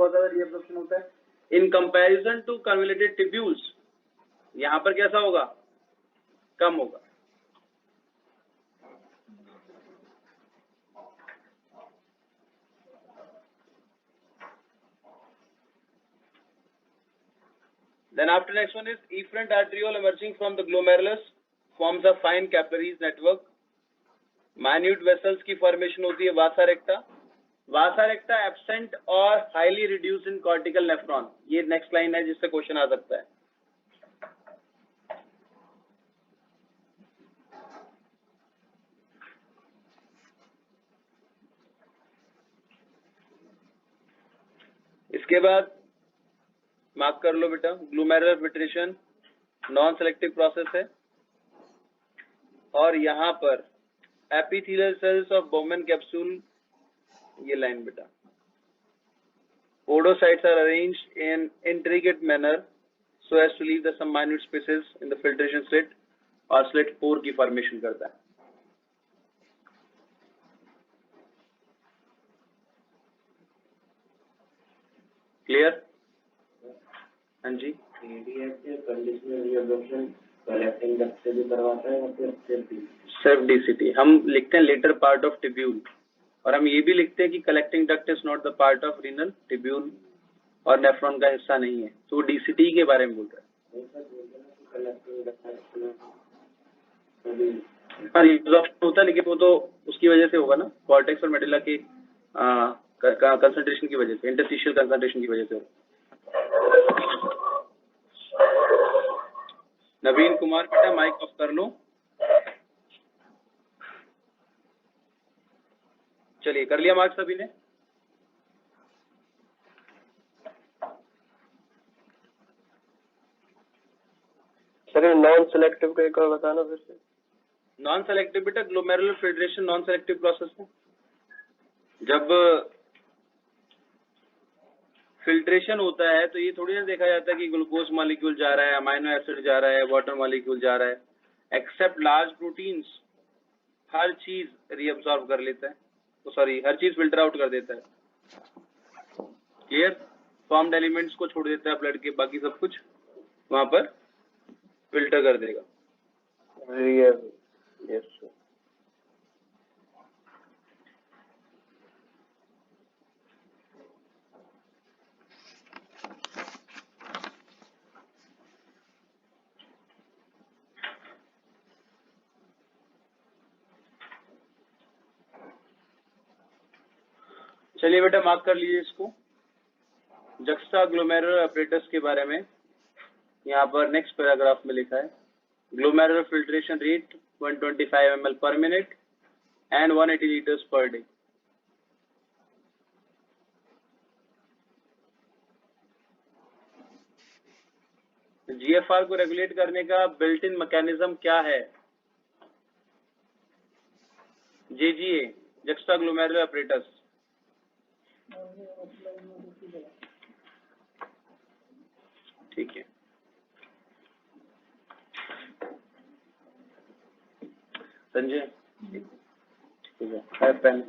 बहुत ज्यादा रीअब्जॉर्प्शन होता है। In comparison to convoluted tubules यहाँ पर कैसा होगा, कम होगा। Then after next one is efferent arteriole emerging from the glomerulus forms a fine capillaries network. Minute vessels की formation होती है vasa recta. Vasa recta absent और highly reduced in cortical nephron. ये next line है जिससे question आ सकता है। इसके बाद मार्क कर लो बेटा, ग्लूमेरुलर फिल्ट्रेशन नॉन सेलेक्टिव प्रोसेस है और यहाँ पर epithelial cells of Bowman capsule, ये लाइन बेटा, podocytes are arranged in intricate manner so as to leave the some minute spaces in the filtration slit और slit pore की formation करता है। क्लियर? हाँ जी। कंडीशनल रीअब्जॉर्प्शन कलेक्टिंग डक्ट से भी करवाता है या फिर सिर्फ डीसीटी? हम लिखते हैं लेटर पार्ट ऑफ ट्यूब्यूल और हम ये भी लिखते हैं कि collecting duct is not the part of renal tubule और नेफ्रॉन का हिस्सा नहीं है, तो डीसीटी के बारे में बोल रहा है। हाँ रीअब्जॉर्प्शन होता है लेकिन वो तो उसकी वजह से होगा ना, कॉर्टेक्स और मेडुला की कंसंट्रेशन की वजह से, इंटरस्टिशियल कंसंट्रेशन की वजह से। नवीन कुमार बेटा माइक ऑफ कर लो। चलिए कर लिया मार्क्स सभी ने? सर नॉन सेलेक्टिव का एक और बताना फिर से। नॉन सेलेक्टिव बेटा glomerular filtration non selective process है। जब फिल्ट्रेशन होता है तो ये थोड़ी ना देखा जाता है कि ग्लूकोज मॉलिक्यूल जा रहा है, अमाइनो एसिड जा रहा है, वाटर मॉलिक्यूल जा रहा है। एक्सेप्ट लार्ज प्रोटीन्स हर चीज रीअब्सॉर्ब कर लेता है, तो सॉरी हर चीज फिल्टर आउट कर देता है। क्लियर? फॉर्म्ड एलिमेंट्स को छोड़ देता है ब्लड के, बाकी सब कुछ वहां पर फिल्टर कर देगा। Yes sir. चलिए बेटा मार्क कर लीजिए इसको। जक्स्टा ग्लोमेरुलर अपरेटस के बारे में यहाँ पर नेक्स्ट पैराग्राफ में लिखा है, glomerular filtration rate 125 ml per minute and 180 liters per day। GFR को रेगुलेट करने का बिल्ट इन मैकेनिज्म क्या है? JGA, juxta glomerular apparatus. ठीक है, संजय ठीक है पेन।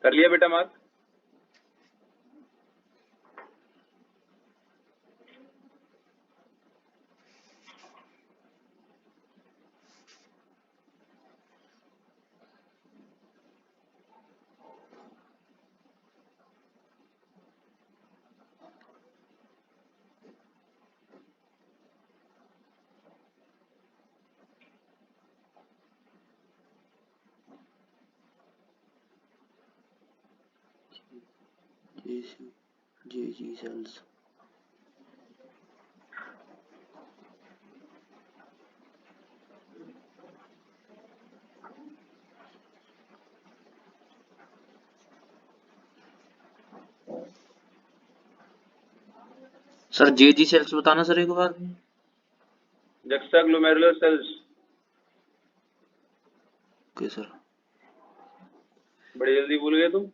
कर लिया बेटा mark? G cells sir JG cells बताना सर एक बार। Juxta glomerular cells. Okay sir. बड़ी जल्दी भूल गए तुम।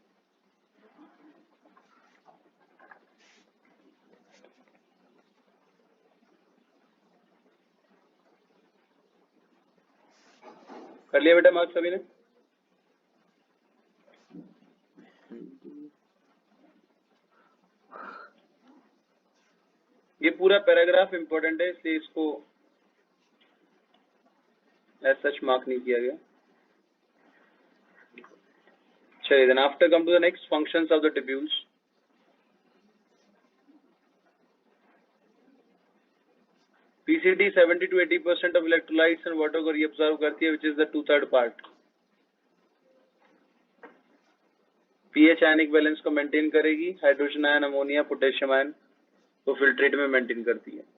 कर लिया बेटा मार्क्स सभी ने? ये पूरा पैराग्राफ इंपॉर्टेंट है, इसलिए इसको एज सच मार्क नहीं किया गया। चलिए, then after come to the next functions of the tubules. PCT 70 to 80% of electrolytes and water को reabsorb करती है, which is the 2/3 part. pH ionic balance को मेंटेन करेगी, hydrogen ion, ammonia, potassium ion को फिल्ट्रेट में maintain करती है।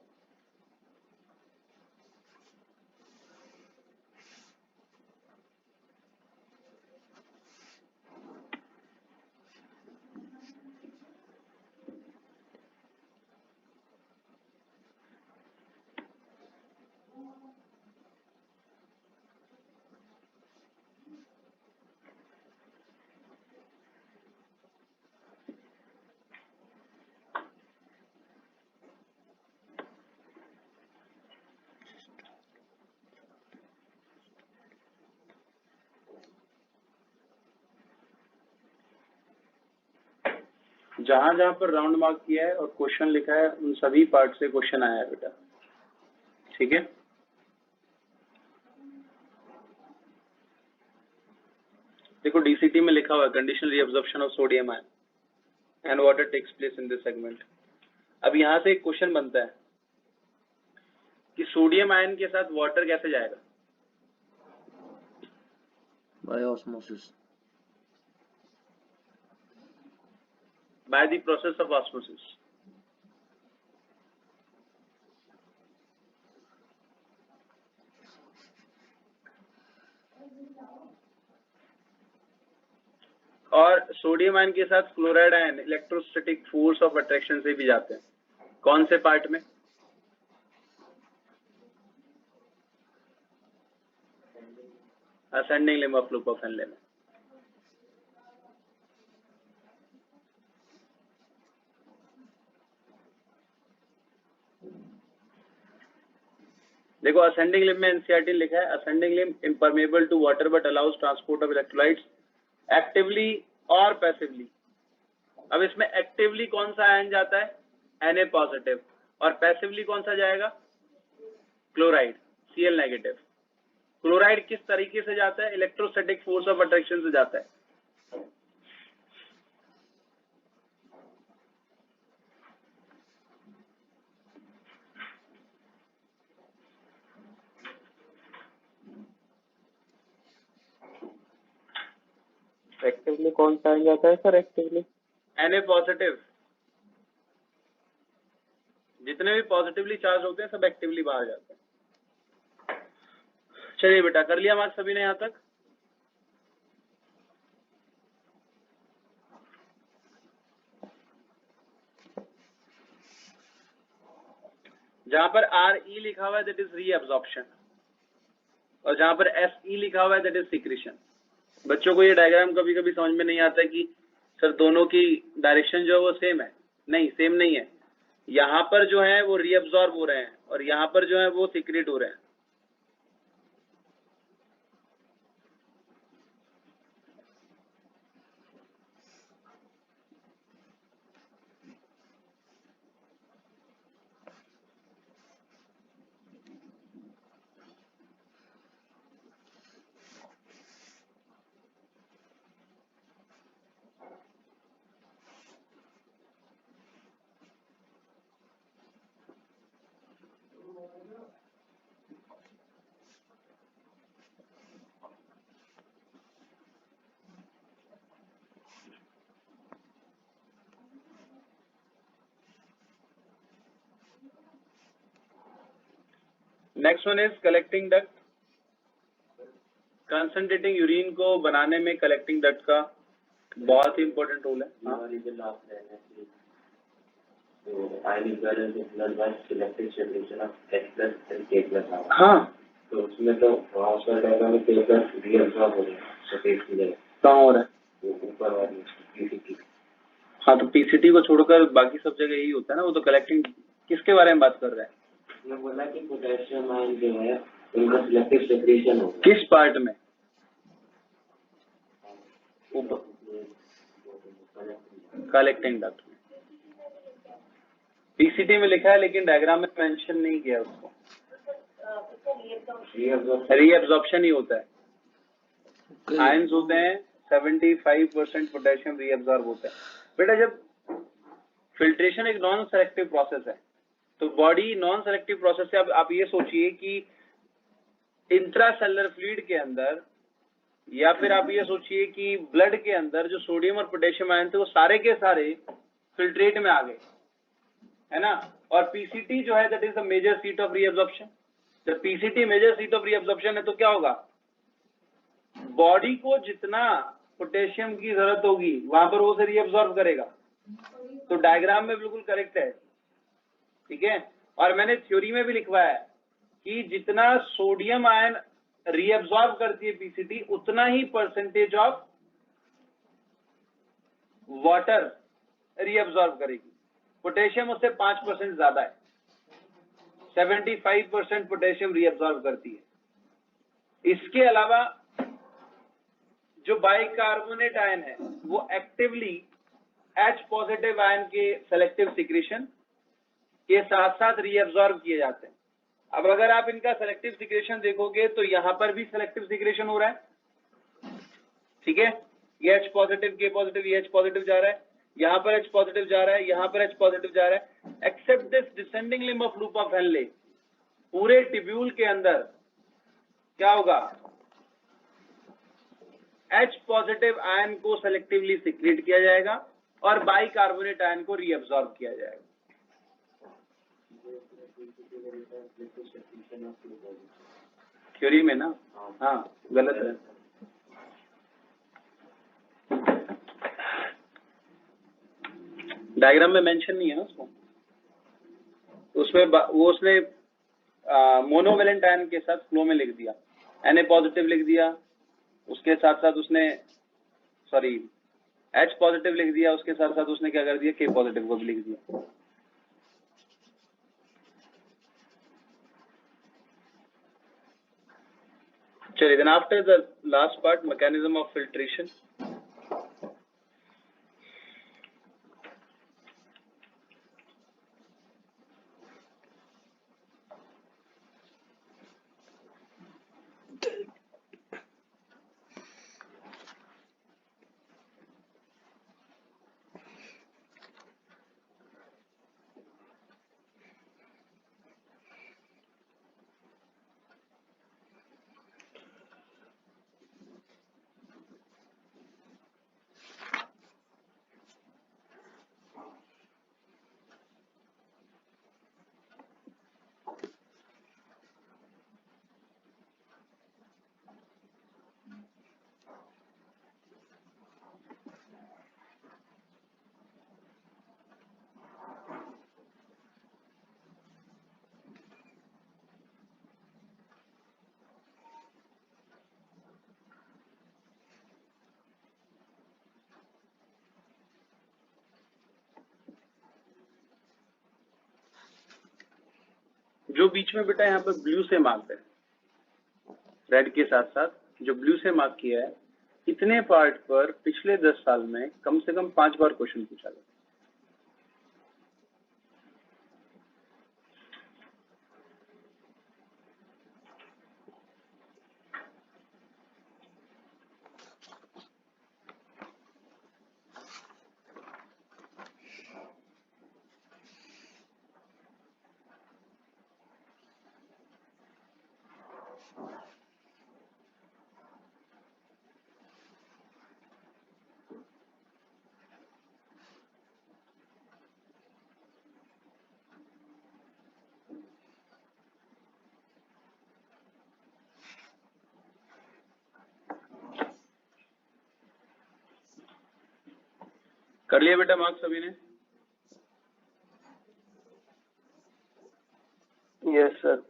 जहां जहां पर राउंड मार्क किया है और क्वेश्चन लिखा है, उन सभी पार्ट से क्वेश्चन आया है बेटा, ठीक है। देखो डीसीटी में लिखा हुआ है conditional reabsorption of sodium ion and water takes place in this segment. अब यहां से एक क्वेश्चन बनता है कि सोडियम आयन के साथ वाटर कैसे जाएगा? By osmosis. By the process of osmosis. और सोडियम आयन के साथ chloride ion electrostatic force of attraction से भी जाते हैं। कौन से पार्ट में? Ascending limb of loop of Henle में। देखो असेंडिंग लिम्ब में एनसीईआरटी लिखा है, ascending limb impermeable to water but allows transport of electrolytes actively और पैसिवली। अब इसमें एक्टिवली कौन सा आयन जाता है? Na positive. और पैसिवली कौन सा जाएगा? Chloride, Cl negative. क्लोराइड किस तरीके से जाता है? इलेक्ट्रोस्टैटिक फोर्स ऑफ अट्रैक्शन से जाता है। एक्टिवली कौन सा आ जाता है सर? Actively Na positive. जितने भी पॉजिटिवली चार्ज होते हैं सब एक्टिवली बाहर जाते हैं। चलिए बेटा, कर लिया मार्क्स सभी ने यहां तक? जहां पर RE लिखा हुआ है दैट इज रीअब्जॉर्प्शन, और जहां पर SE लिखा हुआ है दैट इज सीक्रेशन। बच्चों को ये डायग्राम कभी कभी समझ में नहीं आता है कि सर दोनों की डायरेक्शन जो है वो सेम है। नहीं, सेम नहीं है। यहाँ पर जो है वो रीअब्सॉर्ब हो रहे हैं और यहाँ पर जो है वो सीक्रेट हो रहे हैं। Next one is collecting duct. Concentrating urine को बनाने में कलेक्टिंग डक्ट का बहुत ही इंपॉर्टेंट रोल है। हाँ, तो उसमें तो ट्रांसफर डायग्राम में K प्लस रीअब्सॉर्ब हो रहा है, कहाँ हो रहा है? ऊपर वाली पीसीटी। हाँ, तो पीसीटी को छोड़कर बाकी सब जगह यही होता है ना। वो तो कलेक्टिंग किसके बारे में बात कर रहा है? मैं बोला कि पोटेशियम आयन जो है उनका सिलेक्टिव सेक्रेशन होगा। किस पार्ट में? कलेक्टिंग डक्ट में पीसीटी में लिखा है लेकिन डायग्राम में मेंशन नहीं किया उसको। रीअब्जॉर्प्शन ही होता है, आयंस होते हैं 75% पोटेशियम रीअब्जॉर्ब होता है। बेटा जब फिल्ट्रेशन एक नॉन सेलेक्टिव प्रोसेस है तो बॉडी नॉन सेलेक्टिव प्रोसेस से, अब आप ये सोचिए कि इंट्रासेलुलर फ्लूइड के अंदर या फिर आप ये सोचिए कि ब्लड के अंदर जो सोडियम और पोटेशियम आयन थे वो सारे के सारे फिल्ट्रेट में आ गए, है ना। और पीसीटी जो है that is the major seat of reabsorption. जब PCT major seat of reabsorption है तो क्या होगा, बॉडी को जितना पोटेशियम की जरूरत होगी वहां पर वो उसे रीअब्जॉर्ब करेगा। तो डायग्राम में बिल्कुल करेक्ट है, ठीक है। और मैंने थ्योरी में भी लिखवाया है कि जितना सोडियम आयन रीअब्जॉर्ब करती है पीसीटी उतना ही परसेंटेज ऑफ वाटर रीअब्जॉर्ब करेगी। पोटेशियम उससे 5% ज्यादा है, 75% पोटेशियम रीअब्जॉर्ब करती है। इसके अलावा जो बाइकार्बोनेट आयन है वो एक्टिवली H पॉजिटिव आयन के सेलेक्टिव सिक्रेशन के साथ साथ रीअब्जॉर्ब किए जाते हैं। अब अगर आप इनका सेलेक्टिव सिक्रेशन देखोगे तो यहां पर भी सेलेक्टिव सिक्रेशन हो रहा है, ठीक है। ये H पॉजिटिव के पॉजिटिव ये H पॉजिटिव जा रहा है, यहाँ पर H पॉजिटिव जा रहा है, यहाँ पर H पॉजिटिव जा रहा है। Except this descending limb of loop of Henle, पूरे टिब्यूल के अंदर क्या होगा, H पॉजिटिव आयन को सेलेक्टिवली सिक्रेट किया जाएगा और बाइकार्बोनेट आयन को रीअब्सॉर्ब किया जाएगा। थ्योरी में ना, हाँ गलत है। डायग्राम में मेंशन नहीं है ना उसको, उसमें वो उसने मोनोवेलेंट आयन के साथ फ्लो में लिख दिया, Na पॉजिटिव लिख दिया, उसके साथ साथ उसने H पॉजिटिव लिख दिया, उसके साथ साथ उसने क्या कर दिया, K पॉजिटिव को भी लिख दिया। चलिए, then after the last part, mechanism of filtration. जो बीच में बेटा यहाँ पर ब्लू से मार्क है, रेड के साथ साथ जो ब्लू से मार्क किया है, इतने पार्ट पर पिछले 10 साल में कम से कम 5 बार क्वेश्चन पूछा गया। कर लिया बेटा मार्क्स सभी ने? Yes sir.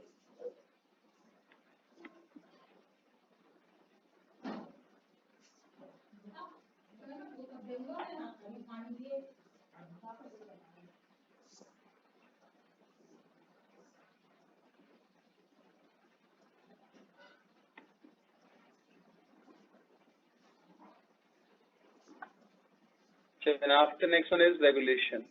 Then after next one is regulation.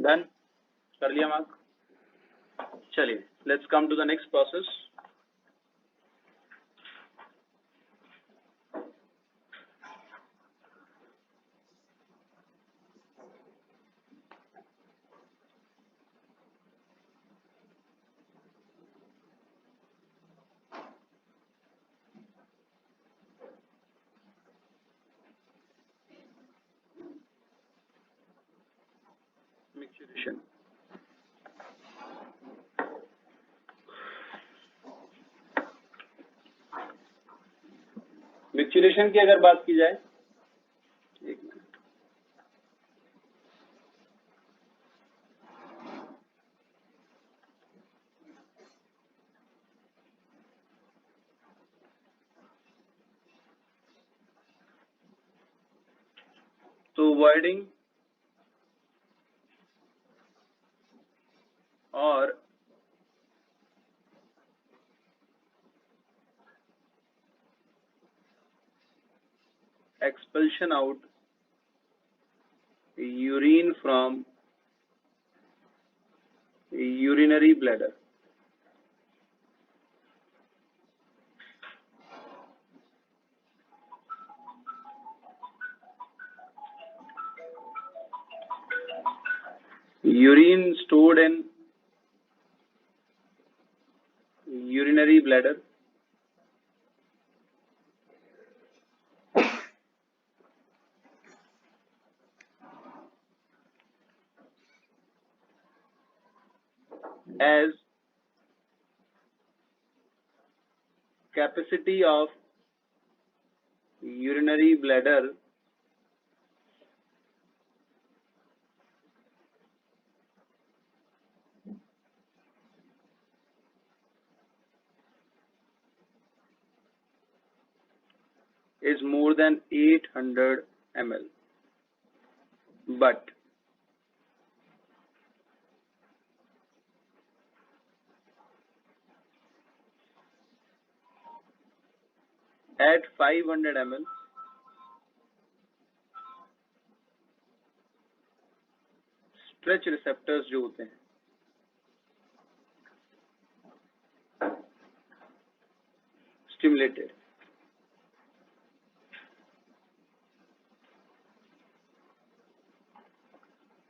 Done? कर लिया मार्क? चलिए, let's come to the next process. Mixturation. मिक्सचुरेशन की अगर बात की जाए, एक मिनट, तो वर्डिंग और expulsion out urine from urinary bladder. Urine stored in urinary bladder as capacity of urinary bladder is more than 800 ml, but at 500 ml stretch receptors जो होते हैं stimulated.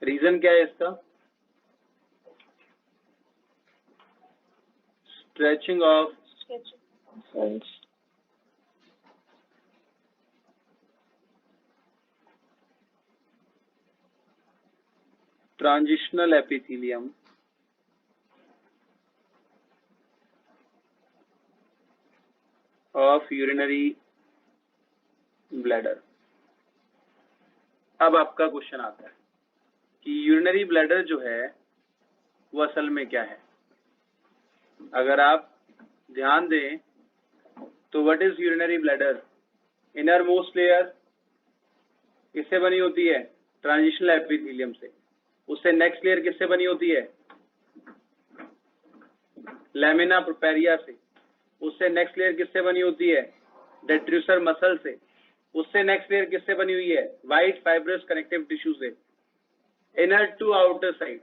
रीजन क्या है इसका? Stretching of transitional epithelium of urinary bladder. अब आपका question आता है कि यूरिनरी ब्लैडर जो है वो असल में क्या है। अगर आप ध्यान दें तो what is urinary bladder? Inner most layer किससे बनी होती है? ट्रांजिशनल एपिथेलियम से। उससे नेक्स्ट लेयर किससे बनी होती है? लैमिना प्रोपेरिया से। उससे नेक्स्ट लेयर किससे बनी होती है? डेट्रूसर मसल से। उससे नेक्स्ट लेयर किससे बनी हुई है? वाइट फाइब्रस कनेक्टिव टिश्यू से। Inner to outer side.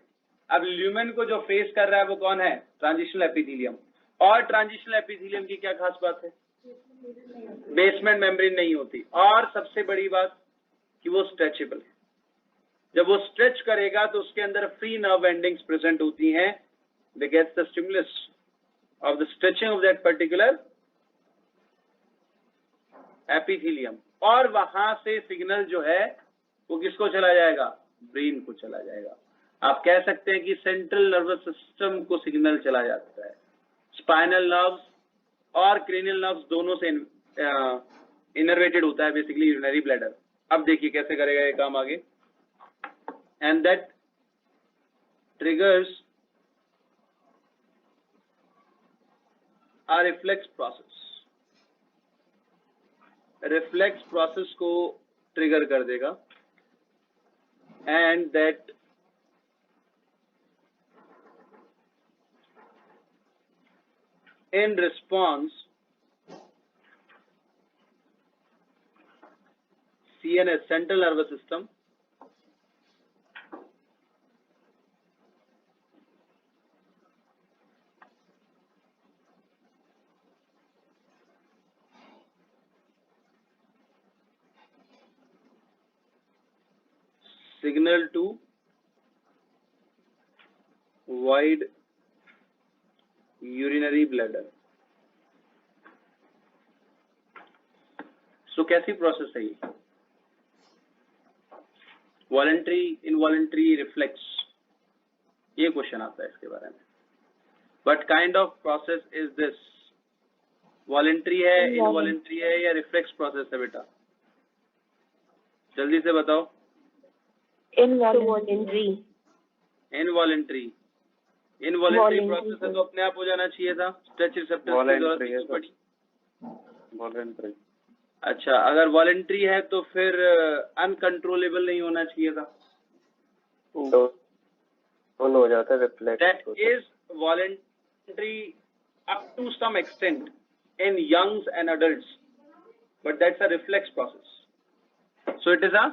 अब ल्यूमेन को जो फेस कर रहा है वो कौन है? Transitional epithelium. और ट्रांजिशनल एपिथेलियम की क्या खास बात है? बेसमेंट मेम्ब्रेन नहीं होती। और सबसे बड़ी बात कि वो स्ट्रेचेबल है। जब वो स्ट्रेच करेगा तो उसके अंदर फ्री नर्व एंडिंग्स प्रेजेंट होती हैं। They get the stimulus of the stretching of that particular epithelium. और वहां से सिग्नल जो है वो किसको चला जाएगा? ब्रेन को चला जाएगा। आप कह सकते हैं कि सेंट्रल नर्वस सिस्टम को सिग्नल चला जाता है। स्पाइनल नर्व्स और क्रेनियल नर्व्स दोनों से इनर्वेटेड होता है बेसिकली यूरिनरी ब्लैडर। अब देखिए कैसे करेगा ये काम आगे। And that triggers a reflex process. Reflex process को ट्रिगर कर देगा। And that in response CNS central nervous system signal to wide urinary bladder। सो कैसी प्रोसेस है ये? वॉलेंट्री, इनवॉलेंट्री, रिफ्लेक्स, ये क्वेश्चन आता है इसके बारे में। But kind of process is this? Voluntary है, इनवॉलेंट्री है या रिफ्लेक्स प्रोसेस है बेटा? जल्दी से बताओ। इनवॉलेंट्री। इनवॉलेंट्री। इनवॉलेंट्री प्रोसेस है तो अपने आप हो जाना चाहिए था। स्ट्रेच रिसेप्टर्स की जरूरत नहीं पड़ी। वॉलेंट्री। अच्छा, अगर वॉलेंट्री है तो फिर अनकंट्रोलेबल नहीं होना चाहिए था। दोनों हो जाता है reflex. That is voluntary up to some extent in youngs and adults, but that's a reflex process. So it is a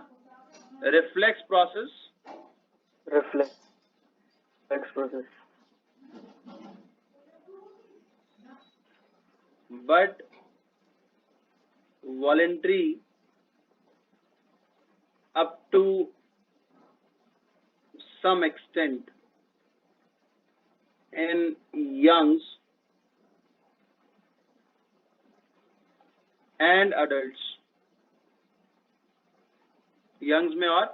reflex process. Reflex process. But voluntary up to some extent in youngs and adults। Youngs में और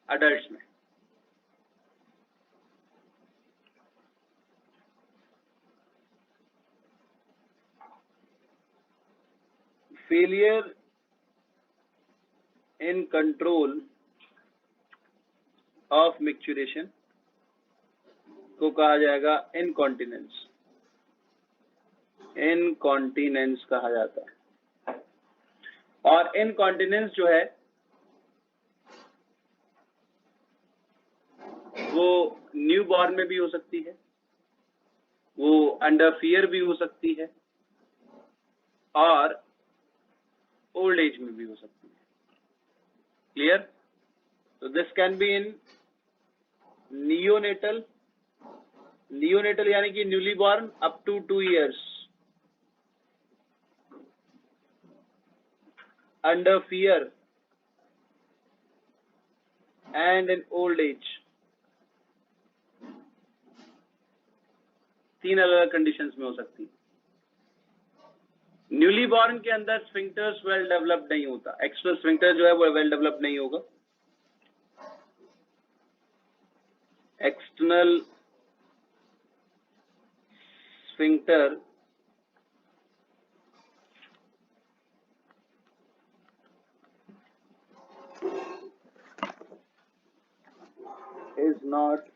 adults में। Failure in control of micturition को कहा जाएगा incontinence. Incontinence कहा जाता है। और इनकॉन्टिनेंस जो है वो न्यू बॉर्न में भी हो सकती है, वो अंडर फियर भी हो सकती है और ओल्ड एज में भी हो सकती है। क्लियर? तो this can be in neonatal. Neonatal यानी कि newly born up to 2 years, under fear and in old age. 3 अलग कंडीशंस में हो सकती है। न्यूली बॉर्न के अंदर स्फिंक्टर्स वेल डेवलप्ड नहीं होता। एक्सटर्नल स्फिंक्टर जो है वो वेल डेवलप्ड नहीं होगा। External sphincter is not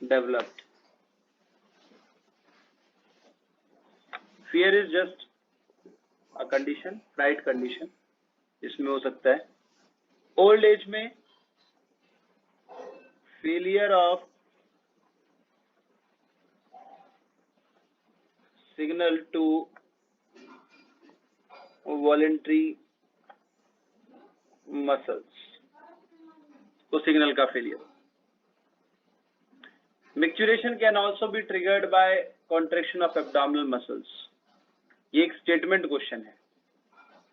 developed. Fear is just a condition, fright condition, इसमें हो सकता है. Old age में failure of signal to voluntary muscles, तो signal का failure. Micturition can also be triggered by contraction of abdominal muscles. ये एक statement question है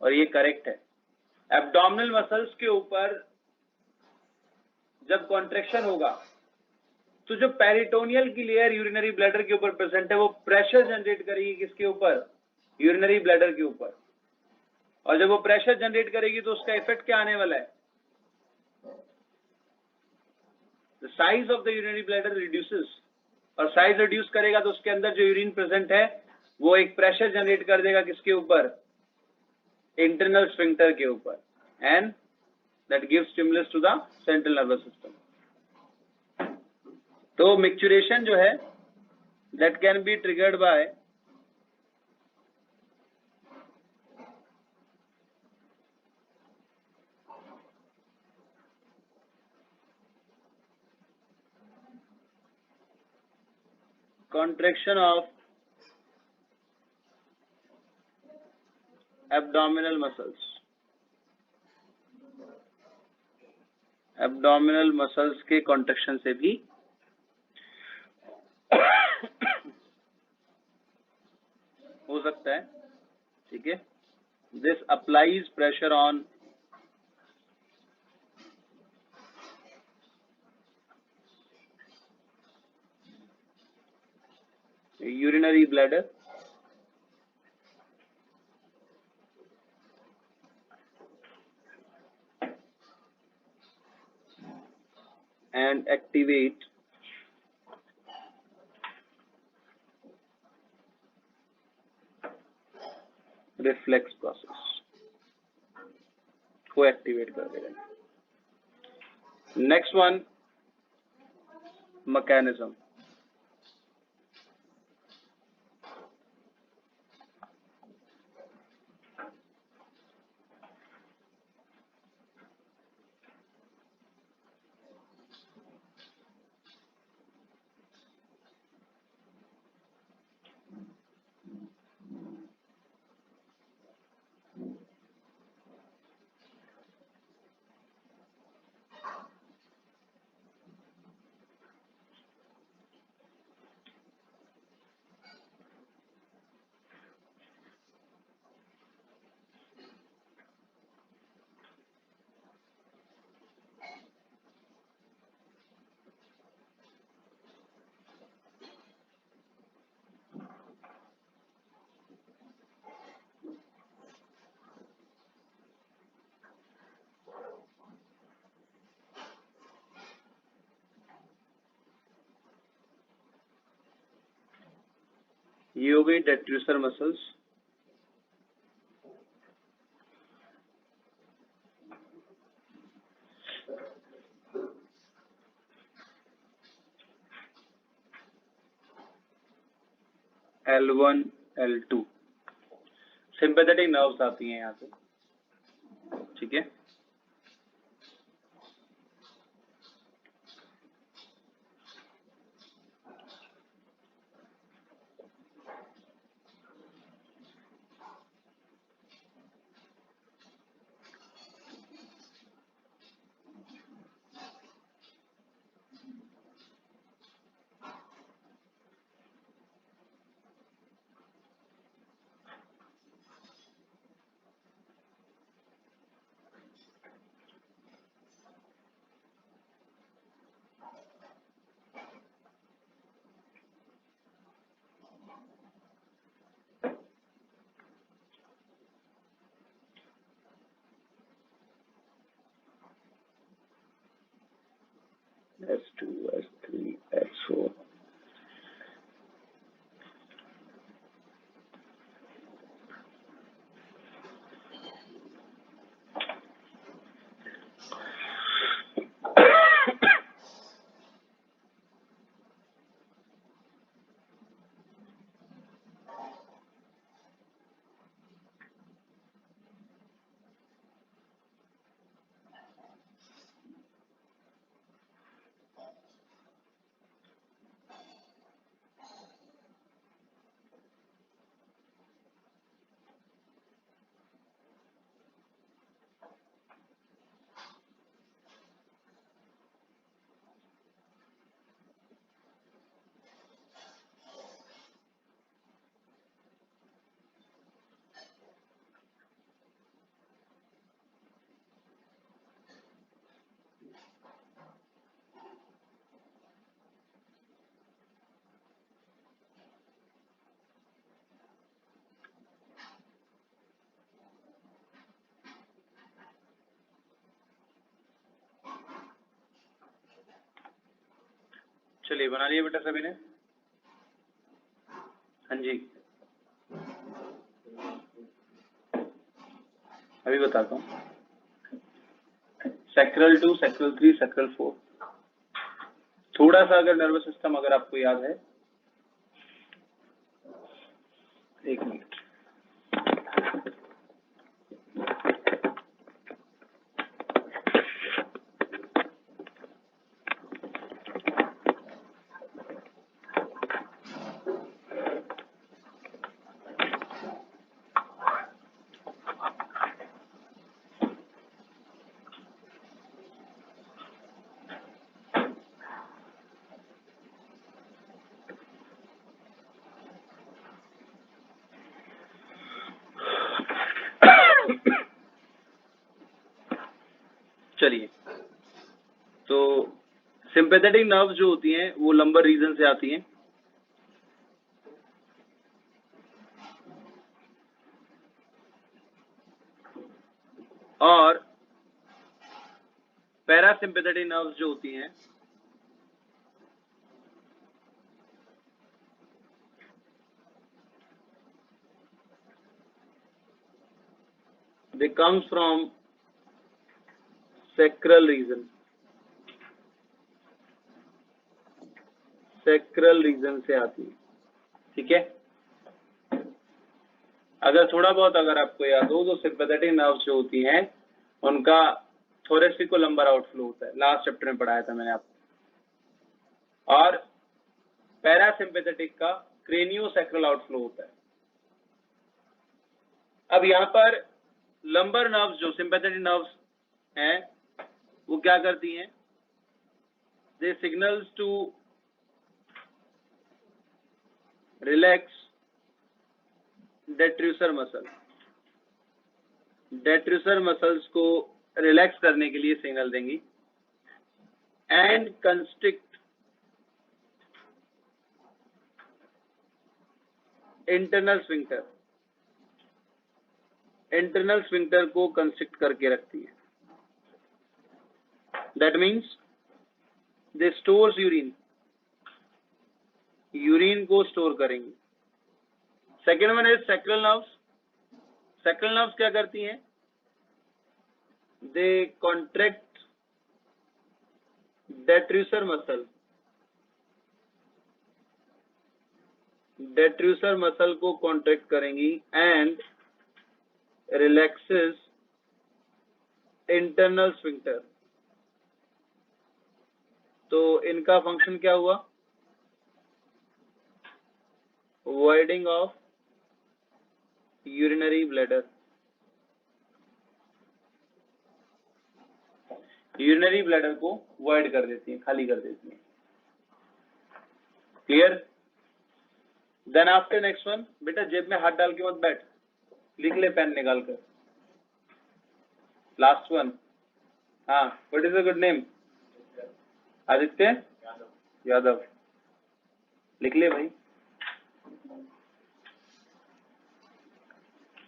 और ये करेक्ट है. एब्डोमिनल मसल्स के ऊपर जब कॉन्ट्रैक्शन होगा तो जो पेरिटोनियल की लेयर यूरिनरी ब्लैडर के ऊपर प्रेजेंट है वो प्रेशर जनरेट करेगी किसके ऊपर? यूरिनरी ब्लैडर के ऊपर. और जब वो प्रेशर जनरेट करेगी तो उसका इफेक्ट क्या आने वाला है? The size of the urinary bladder reduces, और साइज रिड्यूस करेगा तो उसके अंदर जो यूरिन प्रेजेंट है वो एक प्रेशर जनरेट कर देगा किसके ऊपर? इंटरनल स्फिंक्टर के ऊपर, and that gives stimulus to the central nervous system. तो मिक्चुरेशन जो है that can be triggered by contraction of abdominal muscles. Abdominal muscles के contraction से भी हो सकता है. ठीक है. This applies pressure on urinary bladder and activate reflex process को एक्टिवेट कर देगा. Next one, mechanism. ये हो गई detrusor muscles. L1, L2 sympathetic nerves आती हैं यहाँ से. ठीक है. S2, S3, S4. चलिए बना लिया बेटा सभी ने? हाँ जी, अभी बताता हूँ। Sacral 2, sacral 3, sacral 4। थोड़ा सा अगर नर्वस सिस्टम अगर आपको याद है, एक मिनट। चलिए, तो सिंपैथेटिक नर्व जो होती हैं वो लंबर रीजन से आती हैं, और पैरासिम्पैथेटिक नर्व्स जो होती हैं they comes from sacral region. Sacral region से आती है, ठीक है। अगर थोड़ा बहुत अगर आपको याद हो तो सिंपैथेटिक नर्व्स जो होती हैं उनका थोरेसिको-लंबर आउटफ्लो होता है, लास्ट चैप्टर में पढ़ाया था मैंने आपको, और पैरासिम्पैथेटिक का क्रेनियोसैक्रल आउटफ्लो होता है। अब यहाँ पर लंबर नर्व्स जो सिंपैथेटिक नर्व्स हैं वो क्या करती हैं? They signals to relax detrusor muscle. Detrusor muscles को रिलैक्स करने के लिए सिग्नल देंगी, and constrict internal sphincter. Internal sphincter को कंस्ट्रिक्ट करके रखती है। That means they stores urine, urine को स्टोर करेंगी। Second one is sacral nerves. Sacral nerves क्या करती हैं? They contract detrusor muscle. Detrusor muscle को कॉन्ट्रैक्ट करेंगी एंड रिलैक्सेस इंटरनल स्फिंक्टर। तो इनका फंक्शन क्या हुआ? Voiding of urinary bladder. Urinary bladder को वॉइड कर देती है, खाली कर देती है। Clear? Then after next one, बेटा जेब में हाथ डाल के मत बैठ, लिख ले पेन निकाल कर। लास्ट वन, हाँ, what is the good name? Aditya Yadav. लिख ले भाई।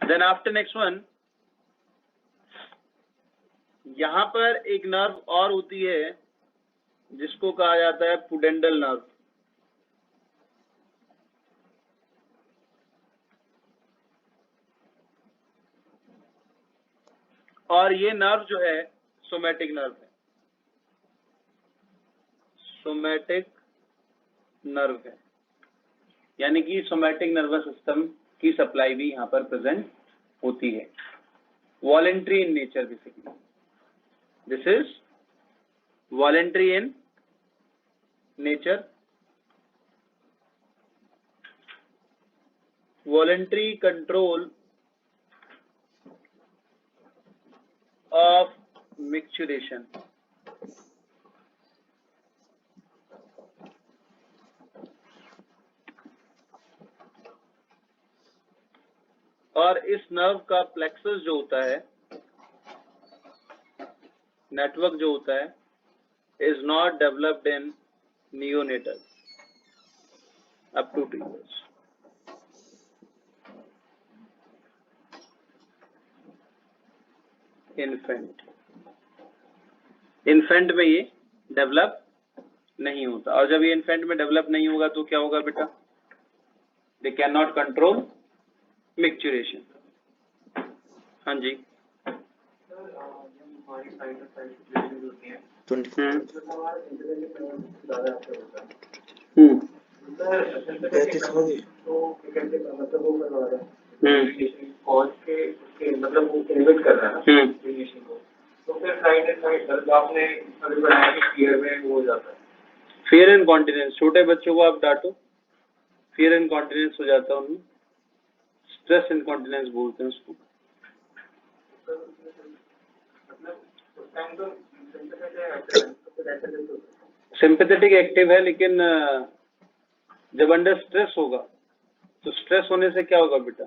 देन आफ्टर नेक्स्ट वन, यहां पर एक नर्व और होती है जिसको कहा जाता है पुडेंडल नर्व। और ये नर्व जो है सोमैटिक नर्व है, सोमैटिक नर्व है, यानी कि सोमैटिक नर्वस सिस्टम की सप्लाई भी यहाँ पर प्रेजेंट होती है। Voluntary in nature basically, this is voluntary in nature. Voluntary control of micturition। और इस नर्व का प्लेक्सस जो होता है, नेटवर्क जो होता है, is not developed in neonatal up to 2 years। Infant में ये डेवलप नहीं होता। और जब ये इन्फेंट में डेवलप नहीं होगा तो क्या होगा बेटा? They can not control micturition. हाँ जी। 24 मतलब वो इन्वेट कर रहा है ना तो फिर साइड एंड साइड आपने अभी बनाया कि फियर में वो हो जाता है। फियर एंड कॉन्टिनेंस, छोटे बच्चों को आप डांटो, फियर एंड कॉन्टिनेंस हो जाता है उनमें, स्ट्रेस इनकॉन्टिनेंस बोलते हैं उसको। सिंपैथेटिक एक्टिव है, लेकिन जब अंडर स्ट्रेस होगा तो स्ट्रेस होने से क्या होगा बेटा?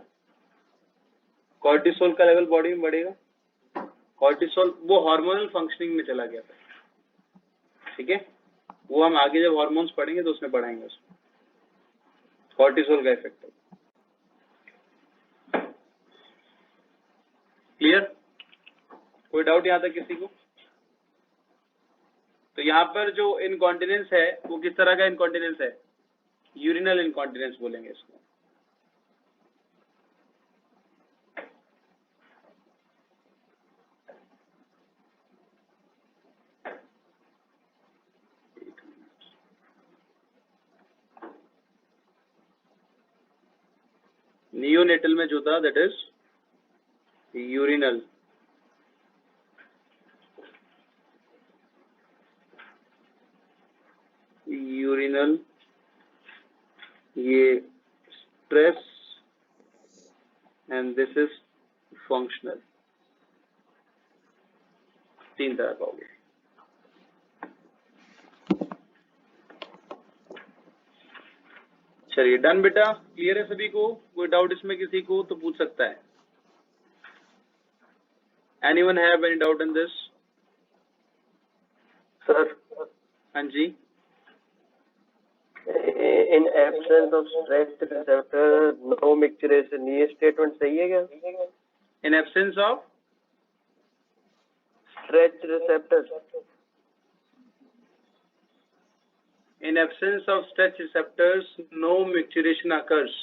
कॉर्टिसोल का लेवल बॉडी में बढ़ेगा। कॉर्टिसोल वो हार्मोनल फंक्शनिंग में चला गया था, ठीक है, वो हम आगे जब हार्मोन्स पढ़ेंगे तो उसमें पढ़ाएंगे उसको, कॉर्टिसोल का इफेक्ट है। क्लियर? कोई डाउट यहाँ तक किसी को? तो यहाँ पर जो इनकॉन्टिनेंस है वो किस तरह का इनकॉन्टिनेंस है? यूरिनल इनकॉन्टिनेंस बोलेंगे इसको। नियोनेटल में जो था दैट इज यूरिनल। यूरिनल, ये stress and this is functional, तीन तरह का हो गया। चलिए डन बेटा, क्लियर है सभी को? कोई डाउट इसमें किसी को तो पूछ सकता है। Anyone have any doubt in this? Sir, हाँ जी। in absence of stretched receptor no micturition, ये स्टेटमेंट सही है क्या? In absence of stretched receptor, in absence of stretch receptors no micturition occurs।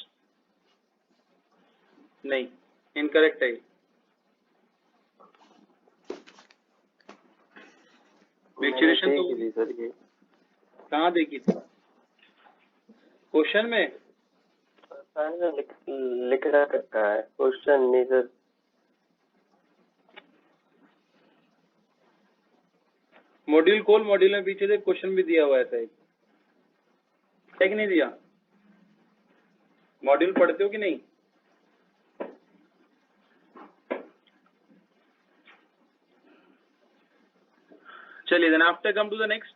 नहीं, इनकरेक्ट है। मिक्चुरेशन तो देखी थी सर, ये कहाँ देखी थी? क्वेश्चन में लिखना रखा है, क्वेश्चन नहीं सर। मॉड्यूल खोल, मॉड्यूल में पीछे से क्वेश्चन भी दिया हुआ है ऐसा एक नहीं दिया? मॉड्यूल पढ़ते हो कि नहीं? चलिए then after come to the next.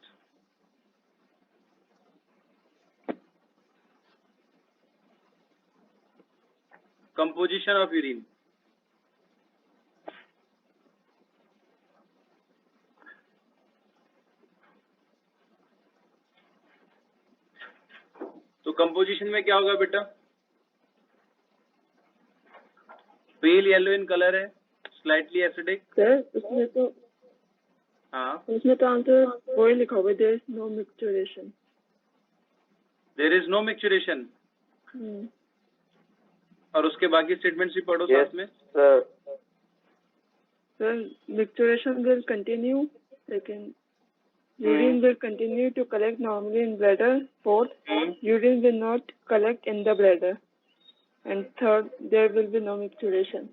Composition of urine. तो कंपोजिशन में क्या होगा बेटा? पेल येलो इन कलर है, स्लाइटली एसिडिक। सर उसमें तो आंसर वही लिखा हुआ है, there is no micturition. There is no micturition. और उसके बाकी स्टेटमेंट्स भी पढ़ो साथ में। सर मिक्चुरेशन विल कंटिन्यू, लेकिन urine will continue to collect normally in bladder. Fourth, urine will not collect in the bladder. And third, there will be no micturition.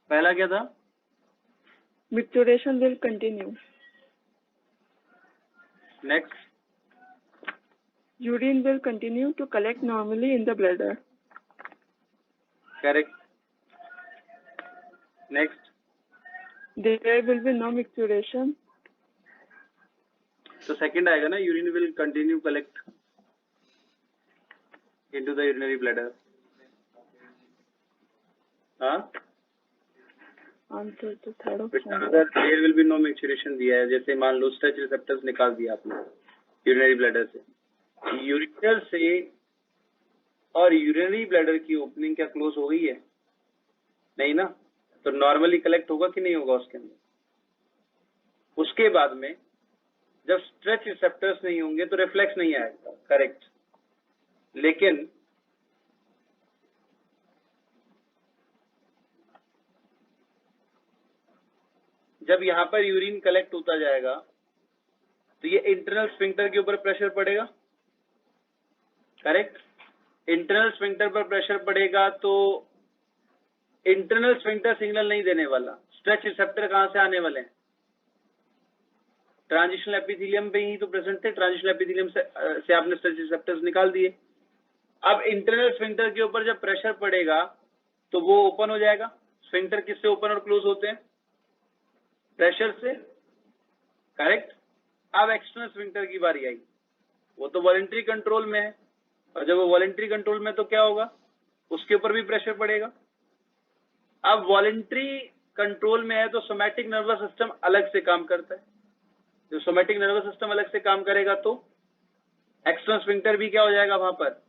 पहला क्या था? Micturition will continue. Next, urine will continue to collect normally in the bladder. Correct. Next, there will be no micturition. तो second आएगा ना, urine will continue collect into the urinary bladder. हाँ, answer तो third option. अगर there will be no micturition दिया है, जैसे मान लो स्ट्रेच रिसेप्टर्स निकाल दिया आपने यूरिनरी ब्लैडर से, यूरिटर से और यूरिनरी ब्लैडर की ओपनिंग क्या क्लोज हो गई है? नहीं ना, तो नॉर्मली कलेक्ट होगा कि नहीं होगा उसके अंदर? उसके बाद में जब स्ट्रेच रिसेप्टर्स नहीं होंगे तो रिफ्लेक्स नहीं आएगा, करेक्ट। लेकिन जब यहाँ पर यूरिन कलेक्ट होता जाएगा तो ये इंटरनल स्फिंक्टर के ऊपर प्रेशर पड़ेगा, करेक्ट। इंटरनल स्फिंक्टर पर प्रेशर पड़ेगा तो इंटरनल स्फिंक्टर सिग्नल नहीं देने वाला, स्ट्रेच रिसेप्टर कहां से आने वाले हैं? ट्रांजिशनल एपिथेलियम पे ही तो प्रेजेंट थे, ट्रांजिशनल एपिथेलियम से आपने स्ट्रेच रिसेप्टर्स निकाल दिए। अब इंटरनल स्फिंक्टर के ऊपर जब प्रेशर पड़ेगा तो वो ओपन हो जाएगा। स्फिंक्टर किससे ओपन और क्लोज होते हैं? प्रेशर से, करेक्ट। अब एक्सटर्नल स्फिंक्टर की बारी आई, वो तो वॉलंटरी कंट्रोल में है, और जब वो वॉलंटरी कंट्रोल में तो क्या होगा, उसके ऊपर भी प्रेशर पड़ेगा। अब वॉलंटरी कंट्रोल में है तो सोमैटिक नर्वस सिस्टम अलग से काम करता है। जो सोमैटिक नर्वस सिस्टम अलग से काम करेगा तो एक्सटर्नल स्फिंक्टर भी क्या हो जाएगा, वहां पर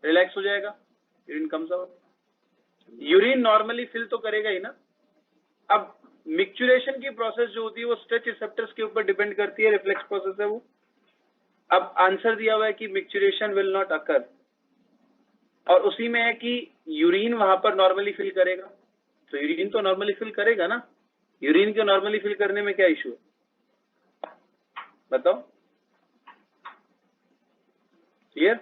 रिलैक्स हो जाएगा, urine comes out. Urine normally fill तो करेगा ही ना। अब मिक्चुरेशन की प्रोसेस जो होती है वो स्ट्रेच रिसेप्टर्स के ऊपर डिपेंड करती है, रिफ्लेक्स प्रोसेस है वो। अब आंसर दिया हुआ है कि मिक्चुरेशन विल नॉट अकर, और उसी में है कि यूरिन वहां पर नॉर्मली फिल करेगा, तो यूरिन तो नॉर्मली फिल करेगा ना। यूरिन को नॉर्मली फिल करने में क्या इशू है, बताओ? क्लियर?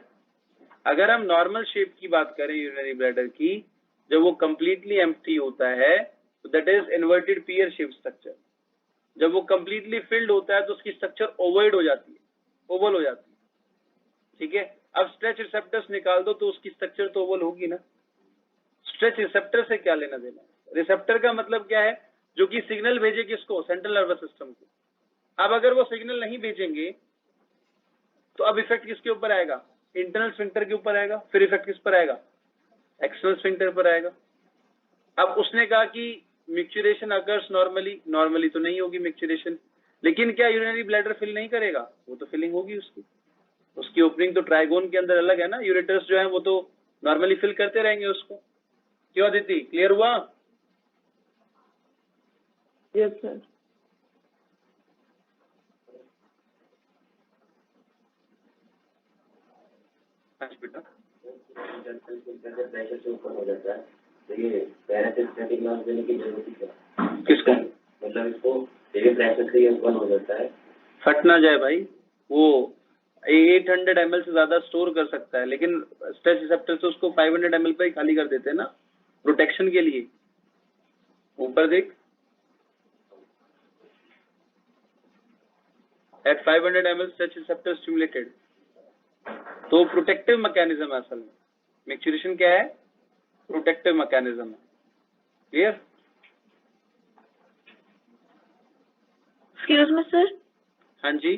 अगर हम नॉर्मल शेप की बात करें यूरिनरी ब्लैडर की, जब वो कंप्लीटली एम्प्टी होता है तो that is inverted peer shape structure. जब वो कंप्लीटली फिल्ड होता है तो उसकी स्ट्रक्चर ओवॉइड हो जाती है, ओवल हो जाती है, ठीक है। अब स्ट्रेच रिसेप्टर्स निकाल दो तो उसकी स्ट्रक्चर तो ओवल होगी ना। स्ट्रेच रिसेप्टर से क्या लेना देना? रिसेप्टर का मतलब क्या है? जो कि सिग्नल भेजे किसको? सेंट्रल नर्वस सिस्टम को। अब अगर वो सिग्नल नहीं भेजेंगे तो अब इफेक्ट किसके ऊपर आएगा? इंटरनल स्फिंक्टर के ऊपर आएगा। फिर इफेक्ट किस पर आएगा? एक्सटर्नल स्फिंक्टर पर आएगा। अब उसने कहा कि मिक्चुरेशन अकर्स नॉर्मली, नॉर्मली तो नहीं होगी मिक्चुरेशन, लेकिन क्या यूरिनरी ब्लैडर फिल नहीं करेगा? वो तो फिलिंग होगी उसकी ओपनिंग तो ट्राइगोन के अंदर अलग है ना। यूरेटर्स जो है वो तो नॉर्मली फिल करते रहेंगे उसको। क्यों अदिति, क्लियर हुआ? Yes, sir. अच्छा बेटा, प्रेशर से ऊपर हो जाता है तो ये पैरासिम्पैथिक नर्व देने की जरूरत है किसको? मतलब इसको ये प्रेशर से ऊपर हो जाता है, फट ना जाए भाई। वो 800 ml से ज्यादा स्टोर कर सकता है, लेकिन स्ट्रेच रिसेप्टर से उसको 500 ml पे ही खाली कर देते हैं ना, प्रोटेक्शन के लिए। ऊपर देख, at 500 ml stretch receptor stimulated, तो प्रोटेक्टिव मैकेनिज्म है असल में। मिक्चुरेशन क्या है? प्रोटेक्टिव मैकेनिज्म है। क्लियर? Excuse me sir. हाँ जी।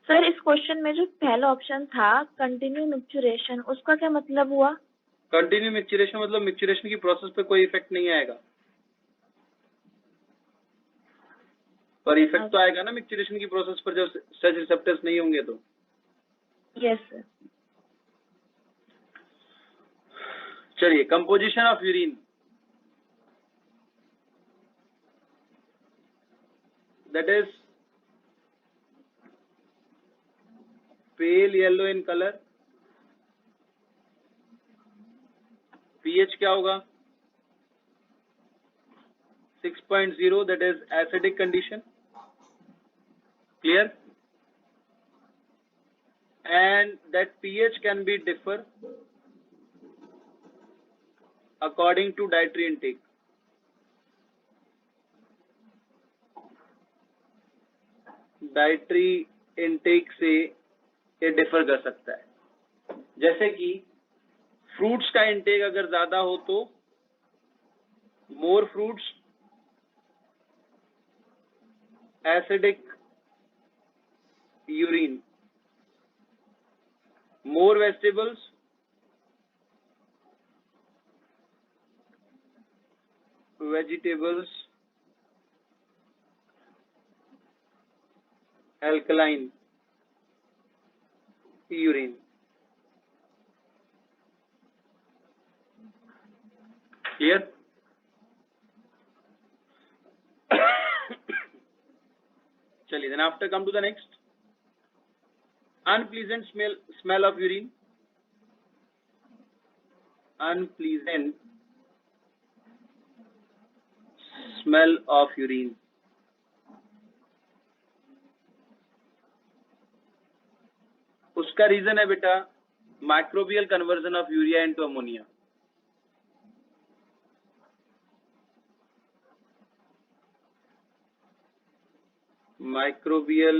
सर इस क्वेश्चन में जो पहला ऑप्शन था कंटिन्यू मिक्चुरेशन, उसका क्या मतलब हुआ? कंटिन्यू मिक्चुरेशन मतलब मिक्चुरेशन की प्रोसेस पे कोई इफेक्ट नहीं आएगा, पर इफेक्ट तो आएगा ना मिक्चुरेशन की प्रोसेस पर जब स्ट्रेच रिसेप्टर्स नहीं होंगे तो। Yes sir. चलिए, composition of urine, that is pale yellow in color। pH क्या होगा? 6.0, that is acidic condition। clear? And that pH can be differ according to dietary intake। Dietary intake से ये differ कर सकता है। जैसे कि फ्रूट्स का इनटेक अगर ज्यादा हो तो मोर फ्रूट्स, एसिडिक यूरिन। मोर vegetables, vegetables alkaline urine। clear? चलिए, then after come to the next. Unpleasant smell of urine. Unpleasant smell of urine. उसका रीजन है बेटा microbial conversion of urea into ammonia. Microbial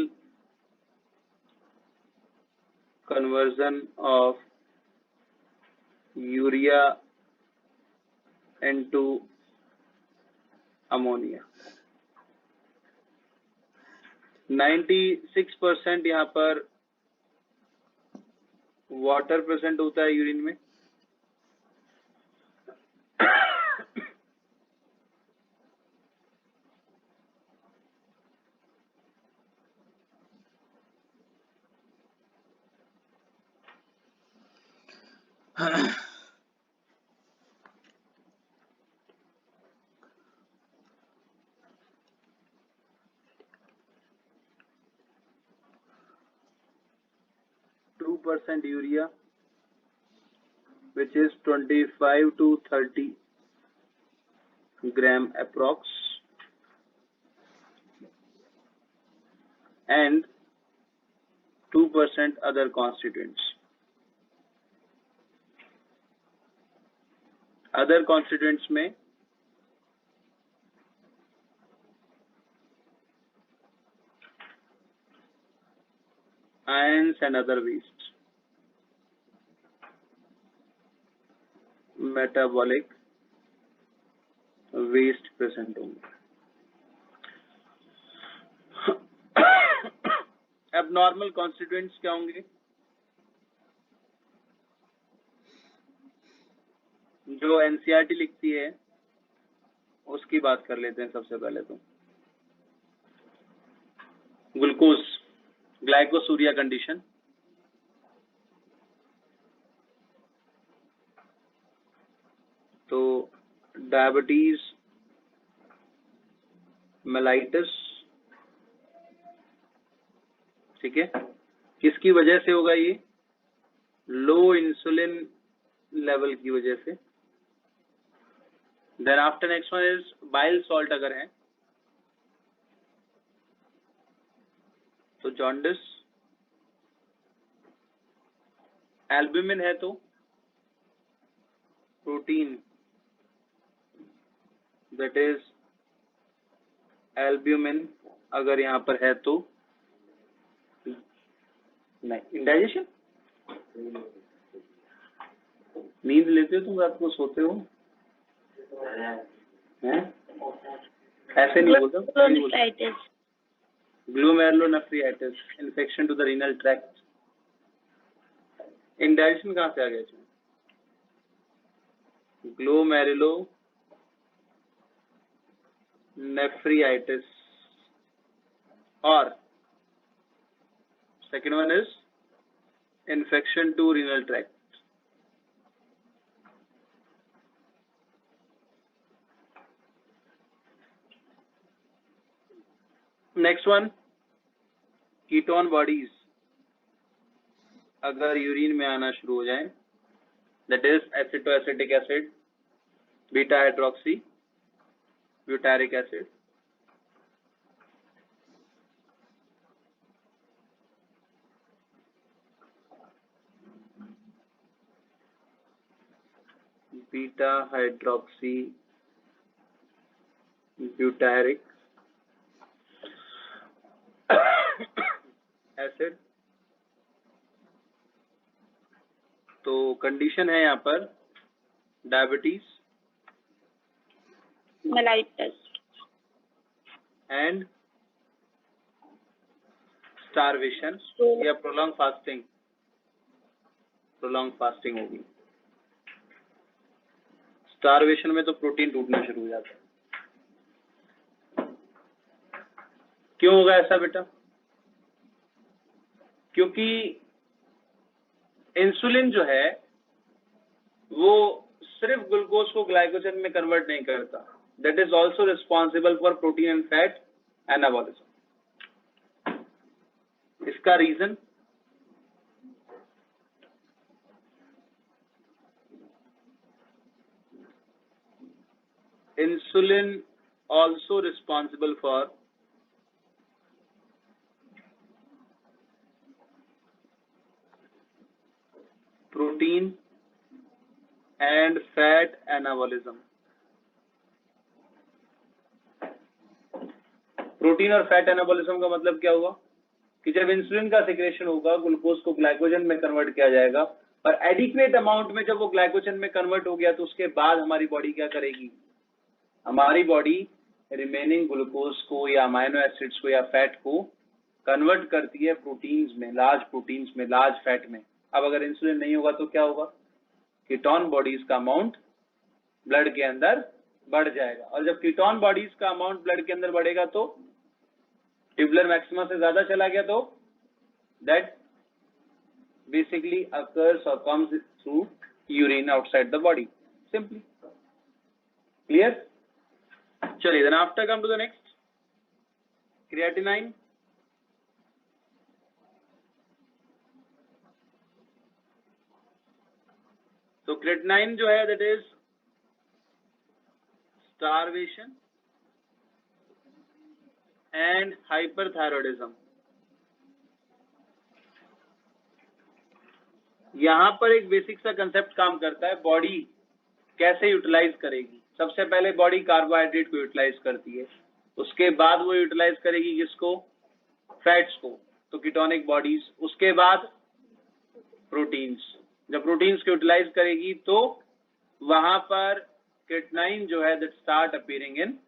conversion of urea into ammonia. 96% यहाँ पर water present होता है urine में. % urea, which is 25 to 30 gram approx, and 2% other constituents. Other constituents में ions and other waste. Metabolic waste present होंगे. अब normal constituents क्या होंगे? जो एनसीईआरटी लिखती है उसकी बात कर लेते हैं सबसे पहले. तो ग्लूकोज, ग्लाइकोसूरिया कंडीशन, तो डायबिटीज मेलाइटिस, ठीक है, किसकी वजह से होगा ये? लो इंसुलिन लेवल की वजह से. Then after next one is bile salt अगर है तो जॉन्डिस, एल्ब्यूमिन है तो प्रोटीन, दैट इज एल्ब्यूमिन अगर यहाँ पर है तो नहीं. इंडाइजेशन, नींद लेते हो तुम रात को, सोते हो हैं? ऐसे नहीं बोलते. Glomerulonephritis, infection to the renal tract. Indigestion कहाँ से आ गया? ग्लोमेरुलोनेफ्राइटिस, और second one is infection to renal tract. Next one, ketone bodies अगर यूरिन में आना शुरू हो जाए, that is acetoacetic acid, beta hydroxy butyric acid. Beta hydroxy butyric acid. तो कंडीशन है यहाँ पर डायबिटीज मेलाइटिस एंड स्टारवेशन या प्रोलॉन्ग फास्टिंग. प्रोलॉन्ग फास्टिंग होगी. स्टारवेशन में तो प्रोटीन टूटना शुरू हो जाता है. क्यों होगा ऐसा बेटा? क्योंकि इंसुलिन जो है वो सिर्फ ग्लूकोज को ग्लाइकोजन में कन्वर्ट नहीं करता. That is also responsible for protein and fat anabolism. इसका reason insulin also responsible for protein and fat anabolism. Protein और फैट एनाबॉलिज्म का मतलब क्या हुआ कि जब इंसुलिन का सिक्रेशन होगा, ग्लूकोज को ग्लाइकोजन में कन्वर्ट किया जाएगा और एडिक्वेट अमाउंट में जब वो ग्लाइकोजन में कन्वर्ट हो गया तो उसके बाद हमारी बॉडी क्या करेगी? हमारी बॉडी रिमेनिंग ग्लूकोज को या अमाइनो एसिड्स को या फैट को कन्वर्ट करती है प्रोटीन्स में, लार्ज फैट में। अब अगर इंसुलिन नहीं होगा तो क्या होगा? कीटोन बॉडीज का अमाउंट ब्लड के अंदर बढ़ जाएगा, और जब कीटोन बॉडीज का अमाउंट ब्लड के अंदर बढ़ेगा तो ट्यूबुलर मैक्सिमा से ज्यादा चला गया तो दैट बेसिकली अकर्स और comes through urine outside the body, simply. Clear? चलिए, then after come to the next, creatinine. तो क्रिएटिनाइन जो है that is starvation and hyperthyroidism. यहां पर एक बेसिक सा कंसेप्ट काम करता है, बॉडी कैसे यूटिलाइज करेगी। सबसे पहले बॉडी कार्बोहाइड्रेट को यूटिलाइज करती है, उसके बाद वो यूटिलाइज करेगी किसको? फैट्स को, तो कीटोनिक बॉडीज। उसके बाद प्रोटीन्स, जब प्रोटीन्स को यूटिलाइज करेगी तो वहां पर क्रिएटिनाइन जो है that start appearing in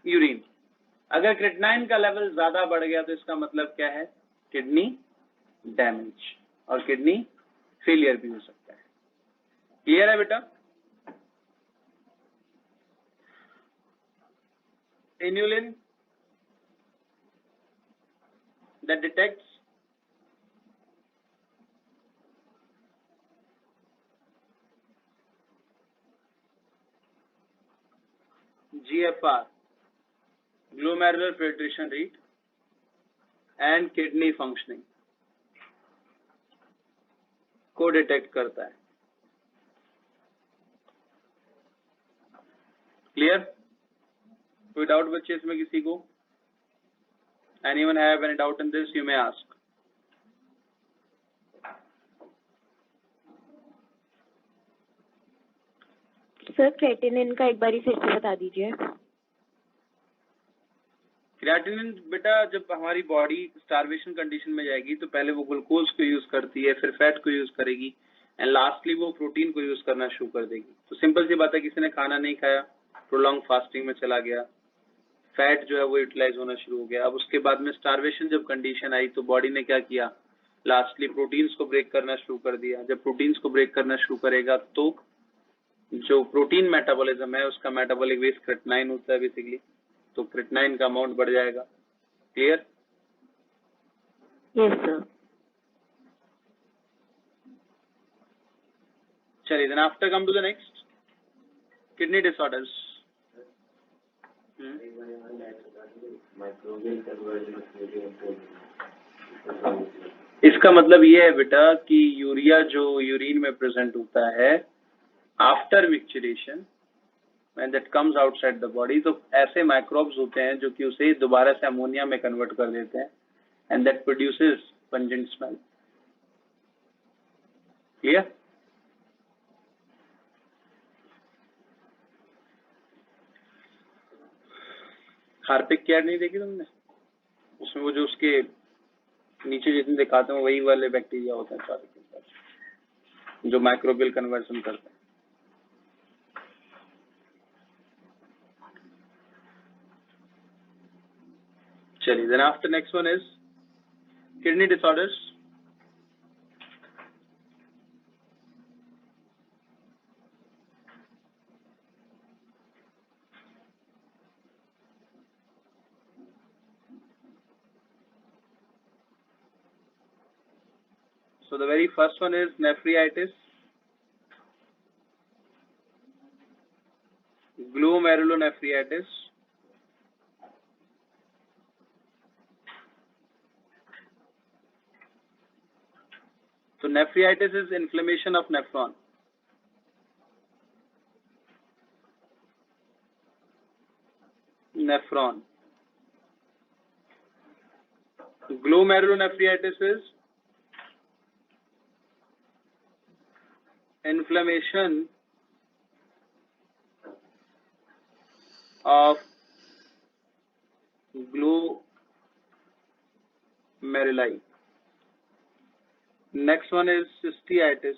urine. अगर क्रिएटिनाइन का लेवल ज्यादा बढ़ गया तो इसका मतलब क्या है? किडनी डैमेज और किडनी फेलियर भी हो सकता है। क्लियर है बेटा? इन्युलिन that detects GFR, glomerular filtration rate and kidney functioning को डिटेक्ट करता है। क्लियर? कोई डाउट बच्चे इसमें किसी को? Anyone have any doubt in this? You may ask. Sir creatinine का एक बारी फिर से बता दीजिए। क्रिएटिनिन बेटा जब हमारी बॉडी स्टारवेशन कंडीशन में जाएगी तो पहले वो ग्लूकोज को यूज करती है, फिर फैट को यूज करेगी एंड लास्टली वो प्रोटीन को यूज करना शुरू कर देगी। तो सिंपल सी बात है, किसी ने खाना नहीं खाया, प्रोलॉन्ग फास्टिंग में चला गया, फैट जो है वो यूटिलाइज होना शुरू हो गया। अब उसके बाद में स्टारवेशन जब कंडीशन आई तो बॉडी ने क्या किया? लास्टली प्रोटीन्स को ब्रेक करना शुरू कर दिया। जब प्रोटीन्स को ब्रेक करना शुरू करेगा तो जो प्रोटीन मेटाबॉलिज्म है उसका मेटाबॉलिक वेस्ट क्रिएटिनाइन होता है बेसिकली, तो क्रिएटिनाइन का अमाउंट बढ़ जाएगा। क्लियर? Yes sir. चलिए, then after come to the next, kidney disorders. इसका मतलब ये है बेटा कि यूरिया जो यूरिन में प्रेजेंट होता है after मिक्सचरेशन when that comes outside the body, तो ऐसे माइक्रोब्स होते हैं जो कि उसे दोबारा से अमोनिया में कन्वर्ट कर देते हैं and that produces pungent smell. Clear? Harpic care नहीं देखी तुमने? उसमें वो जो उसके नीचे जितने दिखाते हैं वही वाले बैक्टीरिया होते हैं सारे के सारे जो माइक्रोबियल कन्वर्जन करते हैं। चलिए, then after next one is kidney disorders. So the very first one is nephritis, glomerulonephritis, So nephritis is inflammation of nephron. Glomerulonephritis is inflammation of glomeruli. Next one is cystitis,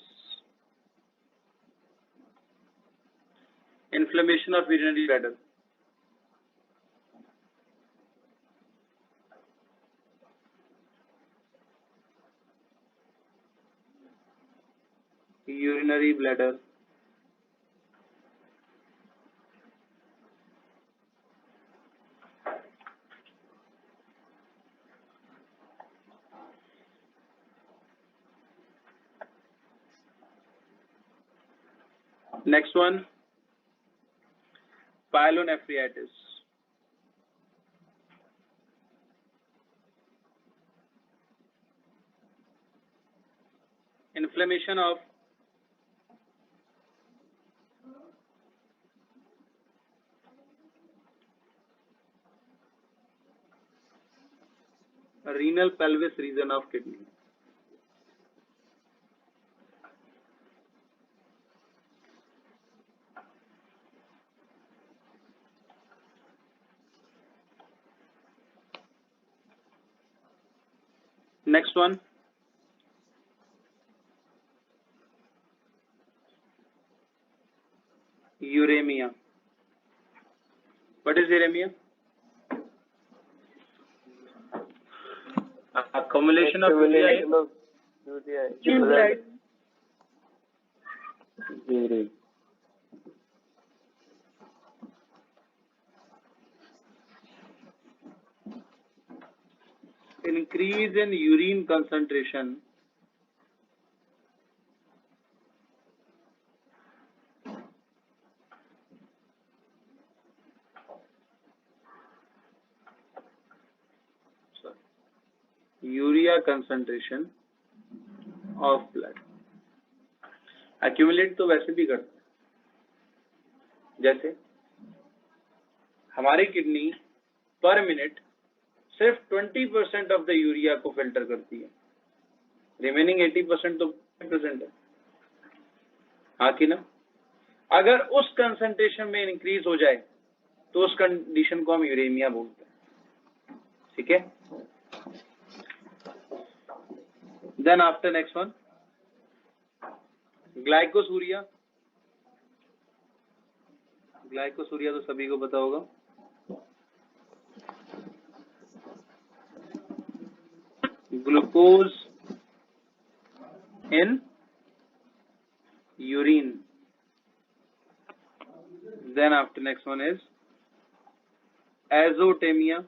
inflammation of urinary bladder. Urinary bladder. Next one, pyelonephritis. Inflammation of renal pelvis region of kidney. Next one, uremia. What is uremia? Accumulation of urea Accumulation of urea In blood. urine. increase in urine concentration urea concentration of blood. Accumulate तो वैसे भी करता है, जैसे हमारी kidney पर minute सिर्फ 20% of the urea को फिल्टर करती है, रिमेनिंग 80% तो प्रेजेंट है, हाँ कि ना? अगर उस कंसंट्रेशन में इंक्रीज हो जाए तो उस कंडीशन को हम यूरेमिया बोलते हैं, ठीक है? Then after next one glycosuria. Glycosuria तो सभी को पता होगा. Glucose in urine. Then after next one is azotemia.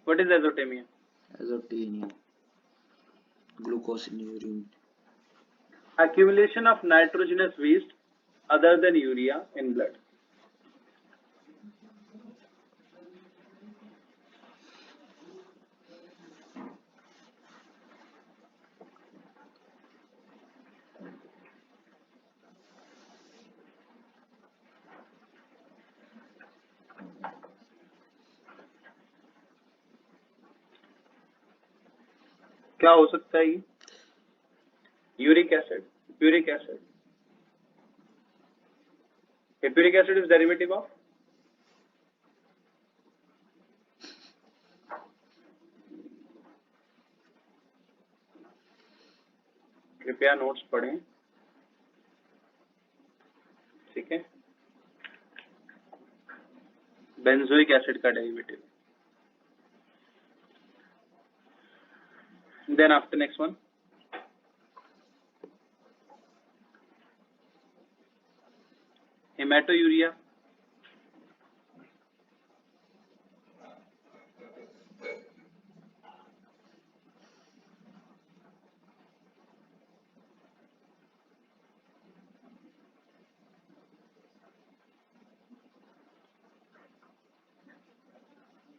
What is azotemia? Azotemia. Glucose in urine. Accumulation of nitrogenous waste other than urea in blood. क्या हो सकता है ये? यूरिक एसिड, प्यूरिक acid. Uric acid is derivative of कृपया notes पढ़ें, ठीक है? बेंजोइक एसिड का derivative. Then after next one hematouria.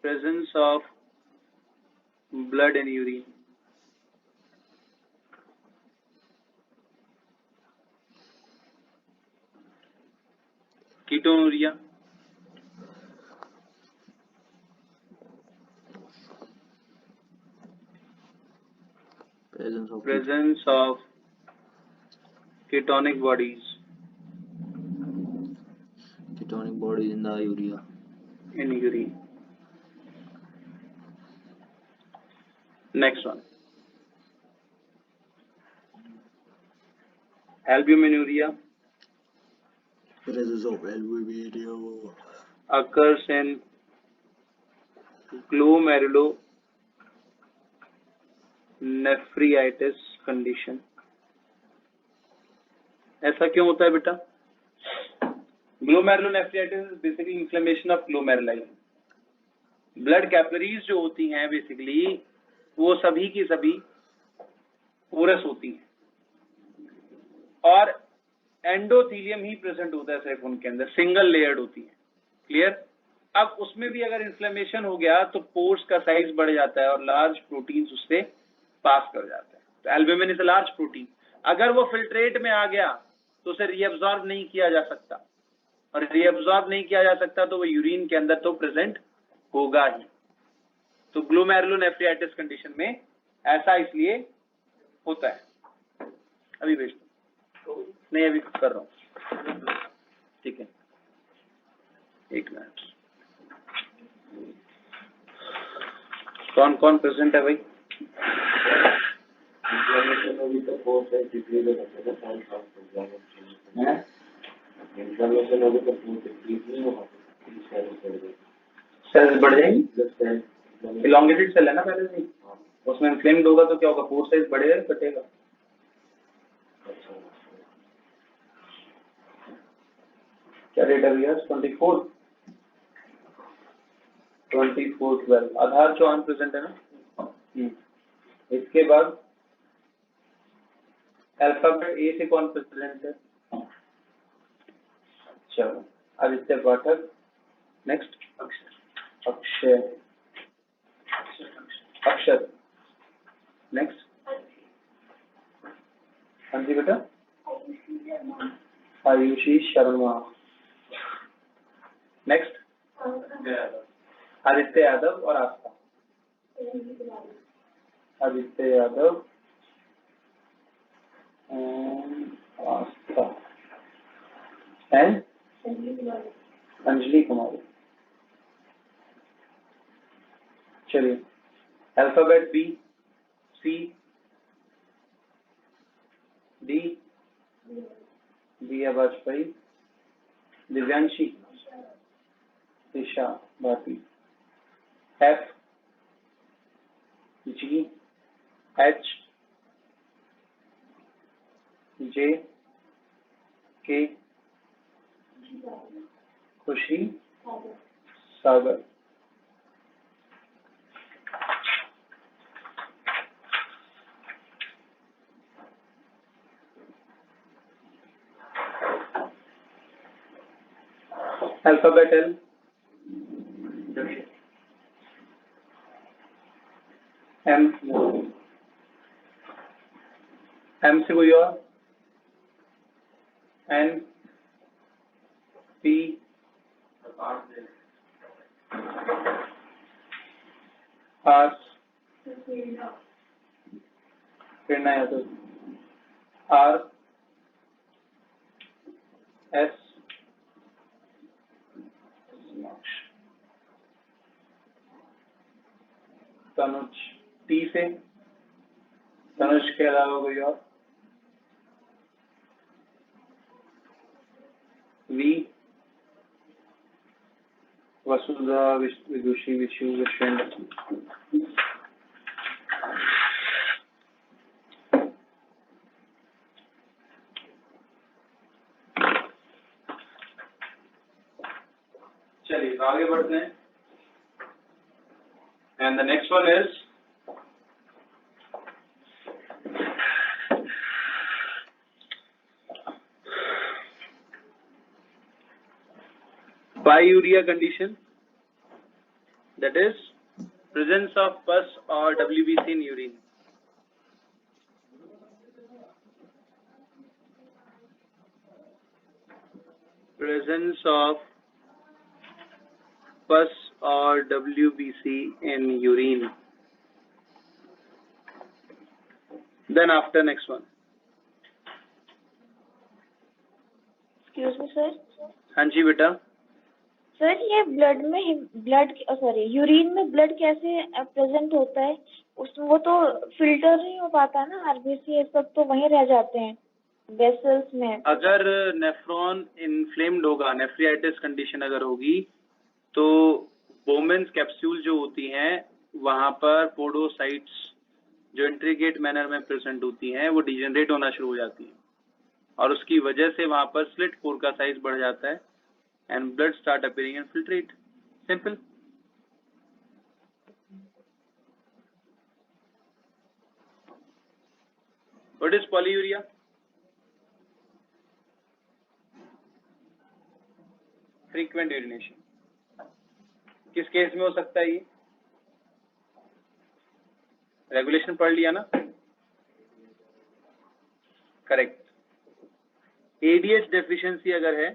Presence of blood in urine. कीटोनुरिया, presence of ketonic bodies ketonic bodies in the urea. in urine. Next one, albuminuria Presence of albuminuria occurs in glomerulonephritis condition. ऐसा क्यों होता है बेटा? Glomerulonephritis is basically inflammation of glomeruli. Blood capillaries जो होती हैं basically वो सभी की सभी पोरस होती हैं और एंडोथीलियम ही प्रेजेंट होता है सिर्फ उनके अंदर, सिंगल लेयर्ड होती है. क्लियर? अब उसमें भी अगर इन्फ्लेमेशन हो गया तो पोर्स का साइज बढ़ जाता है और लार्ज प्रोटीन्स उससे पास कर जाते हैं. तो albumin is a large protein. अगर वो फिल्ट्रेट में आ गया तो उसे रीअब्सॉर्ब नहीं किया जा सकता, और रीअब्सॉर्ब नहीं किया जा सकता तो वो यूरिन के अंदर तो प्रेजेंट होगा ही. तो ग्लोमेरुलोनेफ्राइटिस कंडीशन में ऐसा इसलिए होता है. अभी भेज दो. नहीं अभी कर रहा हूँ. ठीक है, एक मिनट. कौन कौन प्रेजेंट है भाई? इन्फ्लेमेशन होगी तो फोर्स है डिक्रीज हो सकता है. इन्फ्लेमेशन होगी तो फोर्स डिक्रीज नहीं होगा, सेल्स बढ़ जाएंगी. इलॉन्गेटेड सेल है ना पहले से, उसमें इन्फ्लेम्ड होगा तो क्या होगा? पोर साइज बढ़ेगा घटेगा? क्या डेट है भैया? 24 12 आधार चौहान प्रेजेंट है ना. इसके बाद अल्फाबेट ए से कौन प्रेजेंट है? चलो आदित्य पाठक. नेक्स्ट अक्षय अक्षर. नेक्स्ट हाँ जी बेटा, आयुषी शर्मा. नेक्स्ट आदित्य यादव और आस्था. आदित्य यादव आस्था एंड अंजलि कुमारी. चलिए alphabet B, C, D, Diya Vajpayee, Divyanshi, Disha Bhati. F, G, H, J, K, Khushi, Sagar. Alphabet L, M, M से कोई और? N, P, R, Prerna Yadav. R, S, Tanuj. T से तनुज के अलावा कोई और? वी, वसुधा, विदुषी, विशु, विश्वेंद्र. चलिए आगे बढ़ते हैं. And the next one is biuria condition, that is presence of pus or WBC in urine. presence of pus or WBC in urine. Then after next one. Excuse me sir. हाँ जी बेटा. Sir ये urine में blood कैसे present होता है? उसमें वो तो फिल्टर नहीं हो पाता ना, आरबीसी ये सब तो वहीं रह जाते हैं वेसल्स में. अगर नेफ्रॉन इन्फ्लेम्ड होगा, नेफ्रियाइटिस कंडीशन अगर होगी, तो बोमेन्स कैप्सूल जो होती हैं वहां पर पोडोसाइट्स जो इंट्रीगेट मैनर में प्रेजेंट होती हैं वो डिजेनरेट होना शुरू हो जाती हैं और उसकी वजह से वहां पर स्लिट पोर का साइज बढ़ जाता है and blood start appearing in filtrate. Simple. What is polyuria? Frequent urination. किस केस में हो सकता है ये? रेगुलेशन पढ़ लिया ना? करेक्ट. एडीएच डेफिशिएंसी अगर है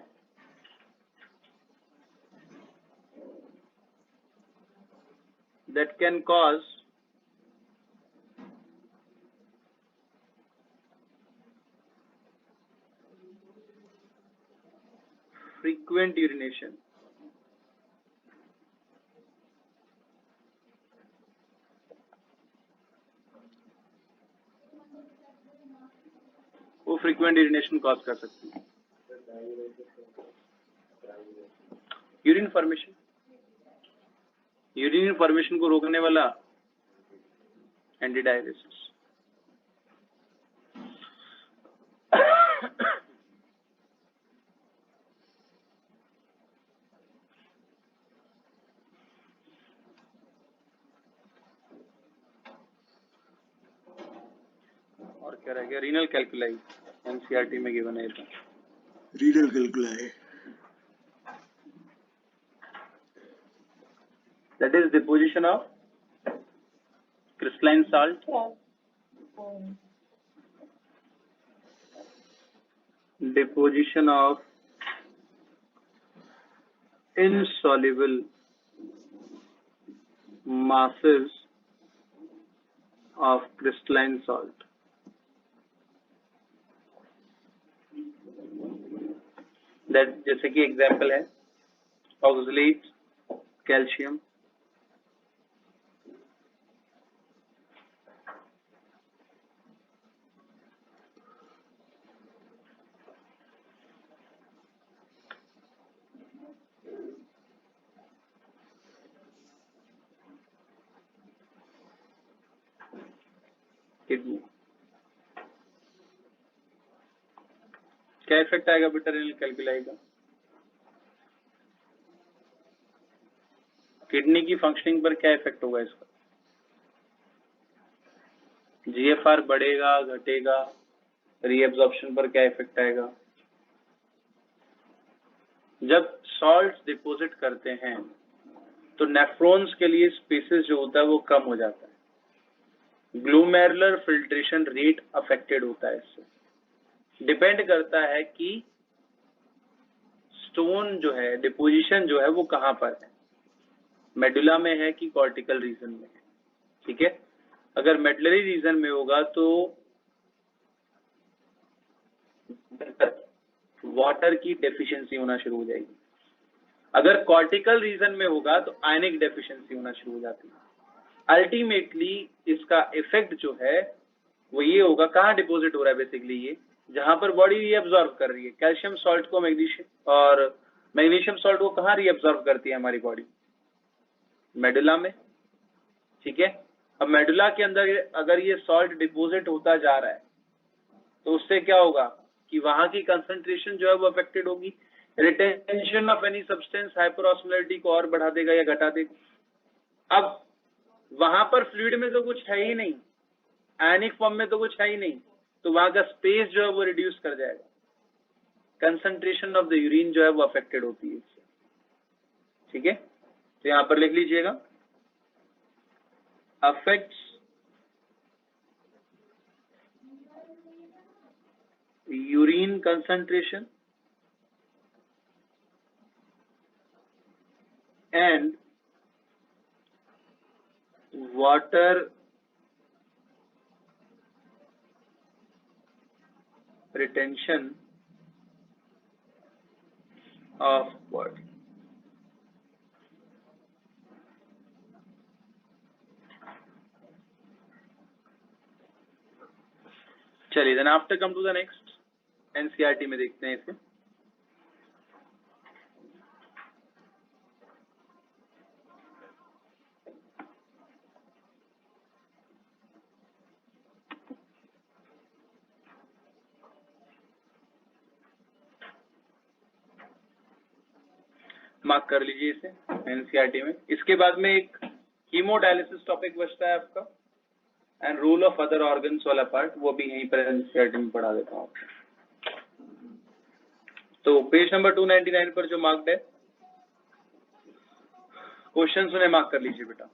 that can cause frequent urination. वो फ्रीक्वेंट यूरिनेशन कॉज कर सकती है. यूरिन फॉर्मेशन, यूरिन फॉर्मेशन को रोकने वाला एंटीडायरेसिस. और क्या रह गया? रीनल कैल्कुलाई. एनसीईआरटी में गिवन है. Renal कैल्कुलाई. That is deposition of crystalline salt, deposition of insoluble masses of crystalline salt. That जैसे कि एग्जाम्पल है ऑक्सलेट, कैल्शियम. किडनी. क्या इफेक्ट आएगा बेटा रीनल कैल्कुलाई का? किडनी की फंक्शनिंग पर क्या इफेक्ट होगा इसका? जीएफआर बढ़ेगा, घटेगा? रीएब्जॉर्प्शन पर क्या इफेक्ट आएगा? जब सॉल्ट्स डिपॉजिट करते हैं तो नेफ्रॉन्स के लिए स्पेसेस जो होता है वो कम हो जाता है. ग्लोमेरुलर फिल्ट्रेशन रेट अफेक्टेड होता है. इससे डिपेंड करता है कि स्टोन जो है, डिपोजिशन जो है वो कहां पर है, मेडुला में है कि कॉर्टिकल रीजन में है. ठीक है. अगर मेडुलरी रीजन में होगा तो वाटर की डेफिशिएंसी होना शुरू हो जाएगी. अगर कॉर्टिकल रीजन में होगा तो आयनिक डेफिशिएंसी होना शुरू हो जाती है. अल्टीमेटली इसका इफेक्ट जो है वो ये होगा, कहाँ डिपॉजिट हो रहा है बेसिकली ये, जहां पर बॉडी रीअब्सॉर्ब कर रही है. कैल्शियम सॉल्ट को मैग्नीशियम सॉल्ट को कहाँ रीअब्सॉर्ब करती है हमारी बॉडी? मेडुला में. ठीक है. अब मेडुला के अंदर अगर ये सॉल्ट डिपॉजिट होता जा रहा है तो उससे क्या होगा कि वहां की कंसंट्रेशन जो है वो अफेक्टेड होगी. रिटेंशन ऑफ एनी सब्सटेंस हाइपरऑस्मोलैरिटी को और बढ़ा देगा या घटा देगा. अब वहां पर फ्लूइड में तो कुछ है ही नहीं, आयनिक फॉर्म में तो कुछ है ही नहीं, तो वहां का स्पेस जो है वो रिड्यूस कर जाएगा. कंसंट्रेशन ऑफ द यूरिन जो है वो अफेक्टेड होती है इससे. ठीक है. तो यहां पर लिख लीजिएगा, affects urine concentration and water retention of water. चलिए, then after come to the next NCERT में देखते हैं इसे. मार्क कर लीजिए इसे एनसीईआरटी में. इसके बाद में एक हीमोडायलिसिस टॉपिक बचता है आपका, and rule of other organs वाला पार्ट, वो भी यहीं पर एनसीईआरटी में पढ़ा देता हूँ आपको. तो पेज नंबर 299 पर जो मार्क्ड है, क्वेश्चन उन्हें मार्क कर लीजिए बेटा.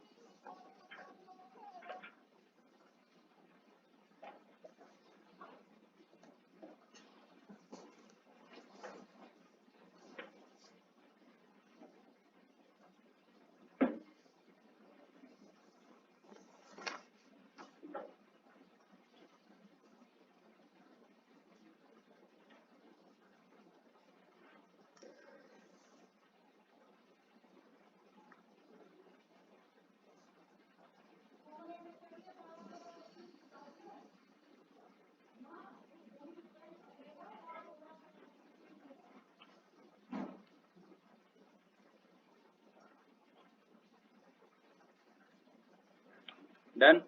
डन.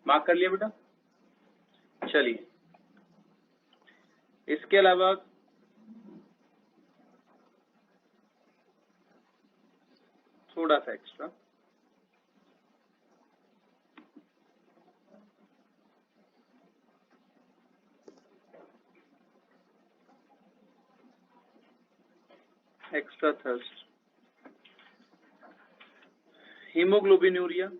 मार्क कर लिया बेटा. चलिए, इसके अलावा थोड़ा सा extra, thirst, hemoglobinuria,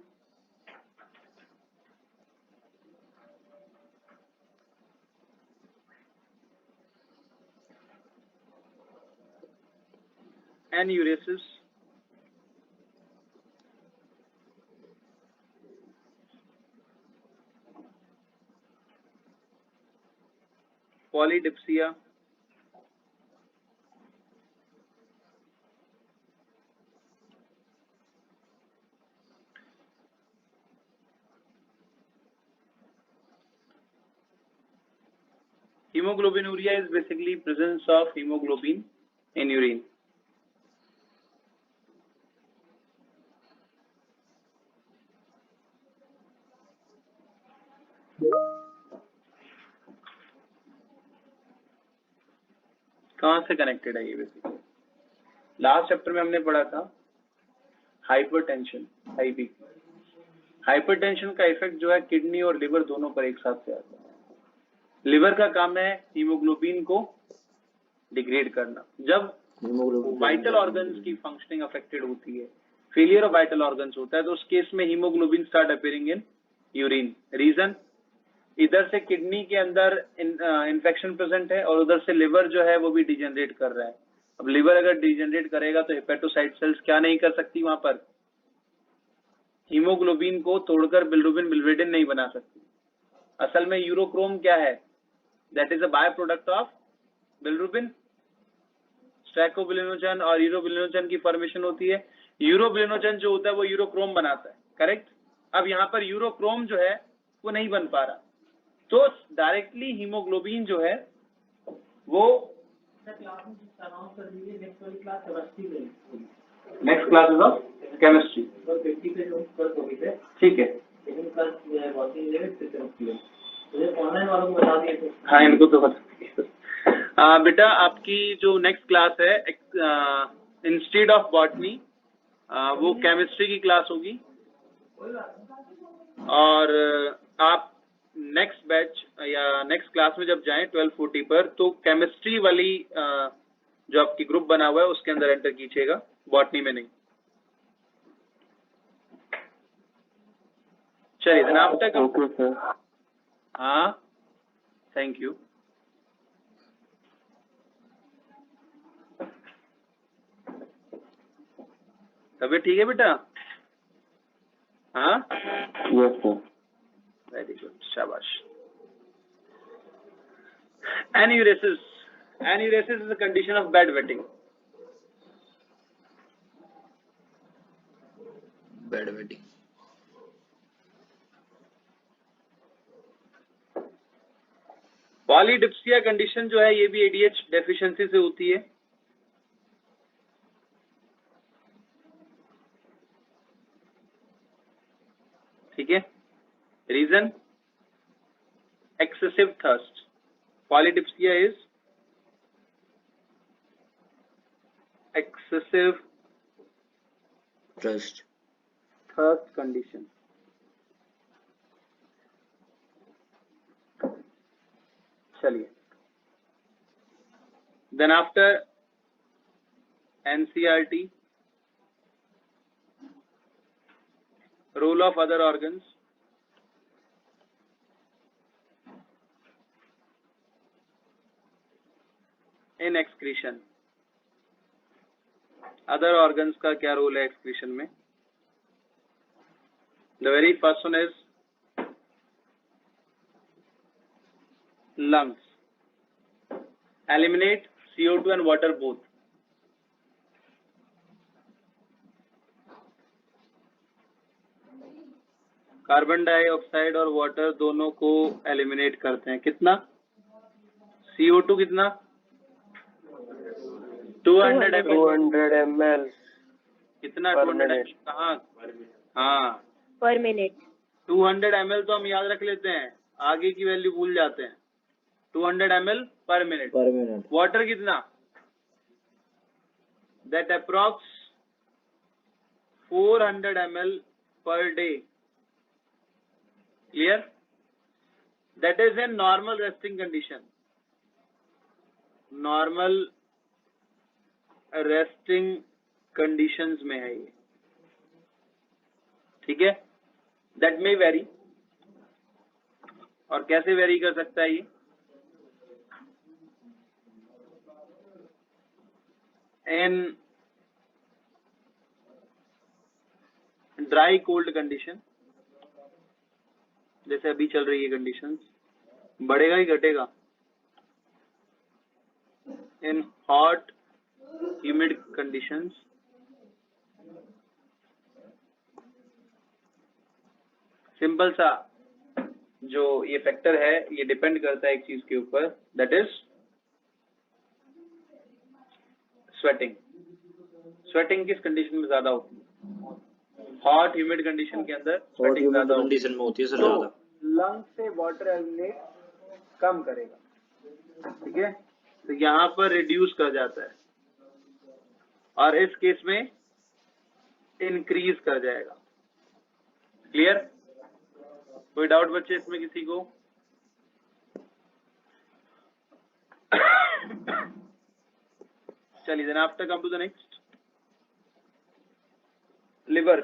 enuresis, polydipsia, Hemoglobinuria is basically presence of hemoglobin in urine. कहाँ से कनेक्टेड है ये? बेसिकली लास्ट चैप्टर में हमने पढ़ा था हाइपरटेंशन, हाईबी. हाइपरटेंशन का इफेक्ट जो है किडनी और लिवर दोनों पर एक साथ से आता है. लिवर का काम है हीमोग्लोबिन को डिग्रेड करना. जब वाइटल ऑर्गन्स की फंक्शनिंग अफेक्टेड होती है, फेलियर ऑफ वाइटल ऑर्गन्स होता है, तो उस केस में hemoglobin start appearing in urine. Region, इधर से किडनी के अंदर इन्फेक्शन प्रेजेंट है और उधर से लिवर जो है वो भी डिजेनरेट कर रहा है. अब लिवर अगर डिजेनरेट करेगा तो हेपेटोसाइट सेल्स क्या नहीं कर सकती, वहां पर हीमोग्लोबिन को तोड़कर बिलिरुबिन बिलिरुबिन नहीं बना सकती. असल में यूरोक्रोम क्या है? That is a by product of bilirubin. Stercobilinogen और यूरोबिलिनोजन की फॉर्मेशन होती है. यूरोबिलिनोजन जो होता है वो यूरोक्रोम बनाता है, करेक्ट. अब यहाँ पर यूरोक्रोम जो है वो नहीं बन पा रहा, तो डायरेक्टली हीमोग्लोबिन जो है वो नेक्स्ट क्लास ऑफ केमिस्ट्री. ठीक है, सेकंड क्लास वॉकिंग लिमिट से होती है, मुझे ऑनलाइन वालों को बता दिए थे। हाँ, इनको तो बता। बेटा आपकी जो नेक्स्ट क्लास है इंस्टीड ऑफ बॉटनी, वो केमिस्ट्री की क्लास होगी। और आप नेक्स्ट बैच या नेक्स्ट क्लास में जब जाएं 12:40 पर, तो केमिस्ट्री वाली जो आपकी ग्रुप बना हुआ है उसके अंदर एंटर कीजिएगा, बॉटनी में नहीं। चलिए देन आफ्टर ओके सर। हाँ, थैंक यू। तबीयत ठीक है बेटा? हाँ, यस सर। वेरी गुड, शाबाश। Enuresis. Enuresis is a condition of bad wetting. Bad waiting. Polydipsia condition जो है ये भी ADH डेफिशिएंसी से होती है। ठीक है, region excessive thirst. Polydipsia is excessive thirst. thirst condition. चलिए, then after NCERT, role of other organs, in excretion. Other organs का क्या रोल है excretion में? The very first one is lungs. Eliminate CO2 and water both. Carbon dioxide और water दोनों को eliminate करते हैं। कितना? CO2 कितना? 200 ml। 200 ml कितना? per 200 ml minute। कहाँ? हाँ, पर मिनट। 200 ml तो हम याद रख लेते हैं, आगे की वैल्यू भूल जाते हैं। 200 ml पर मिनट। पर मिनट। वाटर कितना? That approx 400 ml per day. Clear? That is in normal resting condition. Normal resting conditions में है ये। ठीक है? That may vary. और कैसे वेरी कर सकता है ये? In dry cold condition, जैसे अभी चल रही है कंडीशंस, बढ़ेगा ही घटेगा? In hot humid conditions, simple सा जो ये फैक्टर है ये डिपेंड करता है एक चीज के ऊपर, दैट इज स्वेटिंग। स्वेटिंग किस कंडीशन में ज्यादा होती है? हॉट ह्यूमिड कंडीशन के अंदर स्वेटिंग ज्यादा कंडीशन में होती है सर तो ज्यादा। लंग से वाटर एलिमिनेट कम करेगा। ठीक है, तो यहाँ पर रिड्यूस कर जाता है और इस केस में इंक्रीज कर जाएगा। क्लियर? कोई डाउट बच्चे इसमें किसी को? चलिए then after come to the next, liver.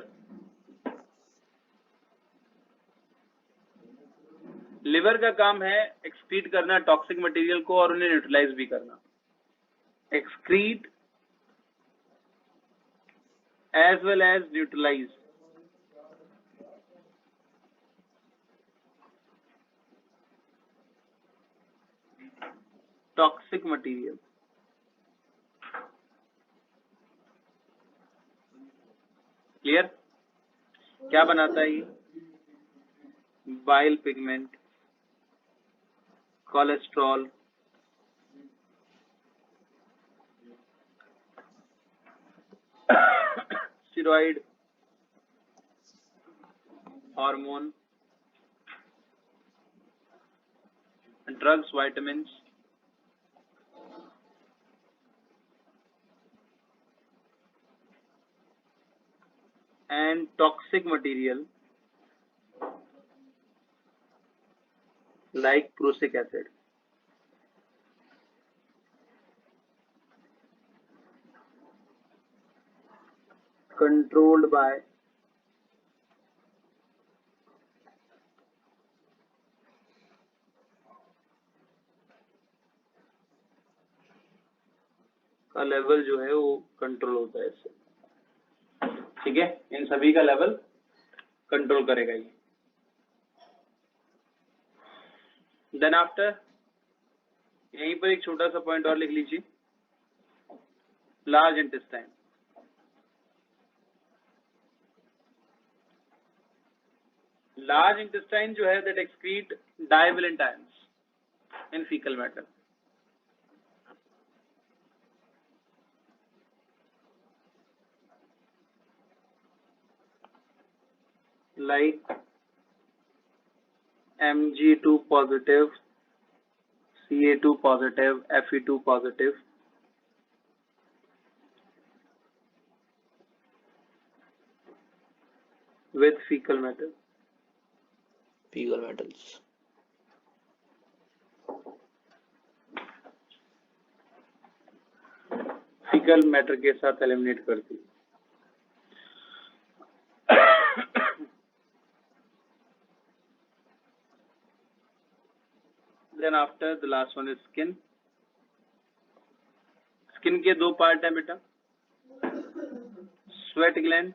Liver का काम है एक्सक्रीट करना टॉक्सिक मटेरियल को और उन्हें न्यूट्रलाइज भी करना। Excrete as well as neutralize. Toxic material. Clear? क्या बनाता है ये? Bile pigment, cholesterol, steroid hormone, drugs, vitamins, and toxic material like prussic acid. Controlled by का लेवल जो है वो कंट्रोल होता है इससे, ठीक है। इन सभी का लेवल कंट्रोल करेगा ये। देन आफ्टर यहीं पर एक छोटा सा पॉइंट और लिख लीजिए, लार्ज इंटेस्टाइन। लार्ज इंटेस्टाइन जो है that excrete divalent ions in faecal matter. Like Mg2 positive, Ca2 positive, Fe2 positive, with fecal matter. fecal metals. Faecal matter के साथ एलिमिनेट करती है। Then after the last one is skin. Skin के दो part है बेटा, sweat gland,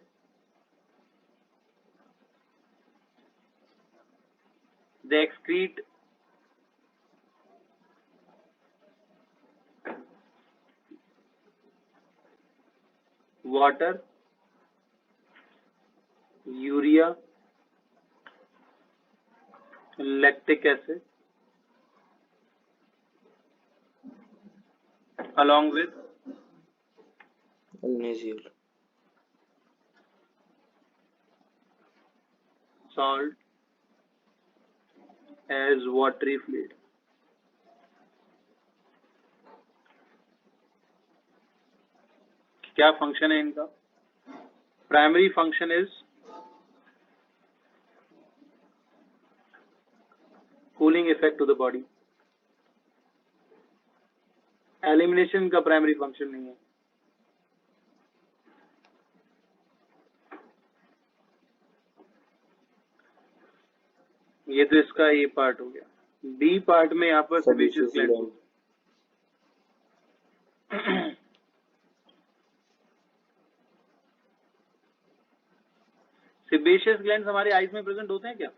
they excrete water, urea, lactic acid along with Magnesium. salt as watery fluid. क्या function है इनका? Primary function is cooling effect to the body. Elimination का primary function नहीं है। ये तो इसका ये पार्ट हो गया। बी पार्ट में यहाँ पर सेबेशियस ग्लैंड। सेबेशियस ग्लैंड हमारे आईज में प्रेजेंट होते हैं क्या?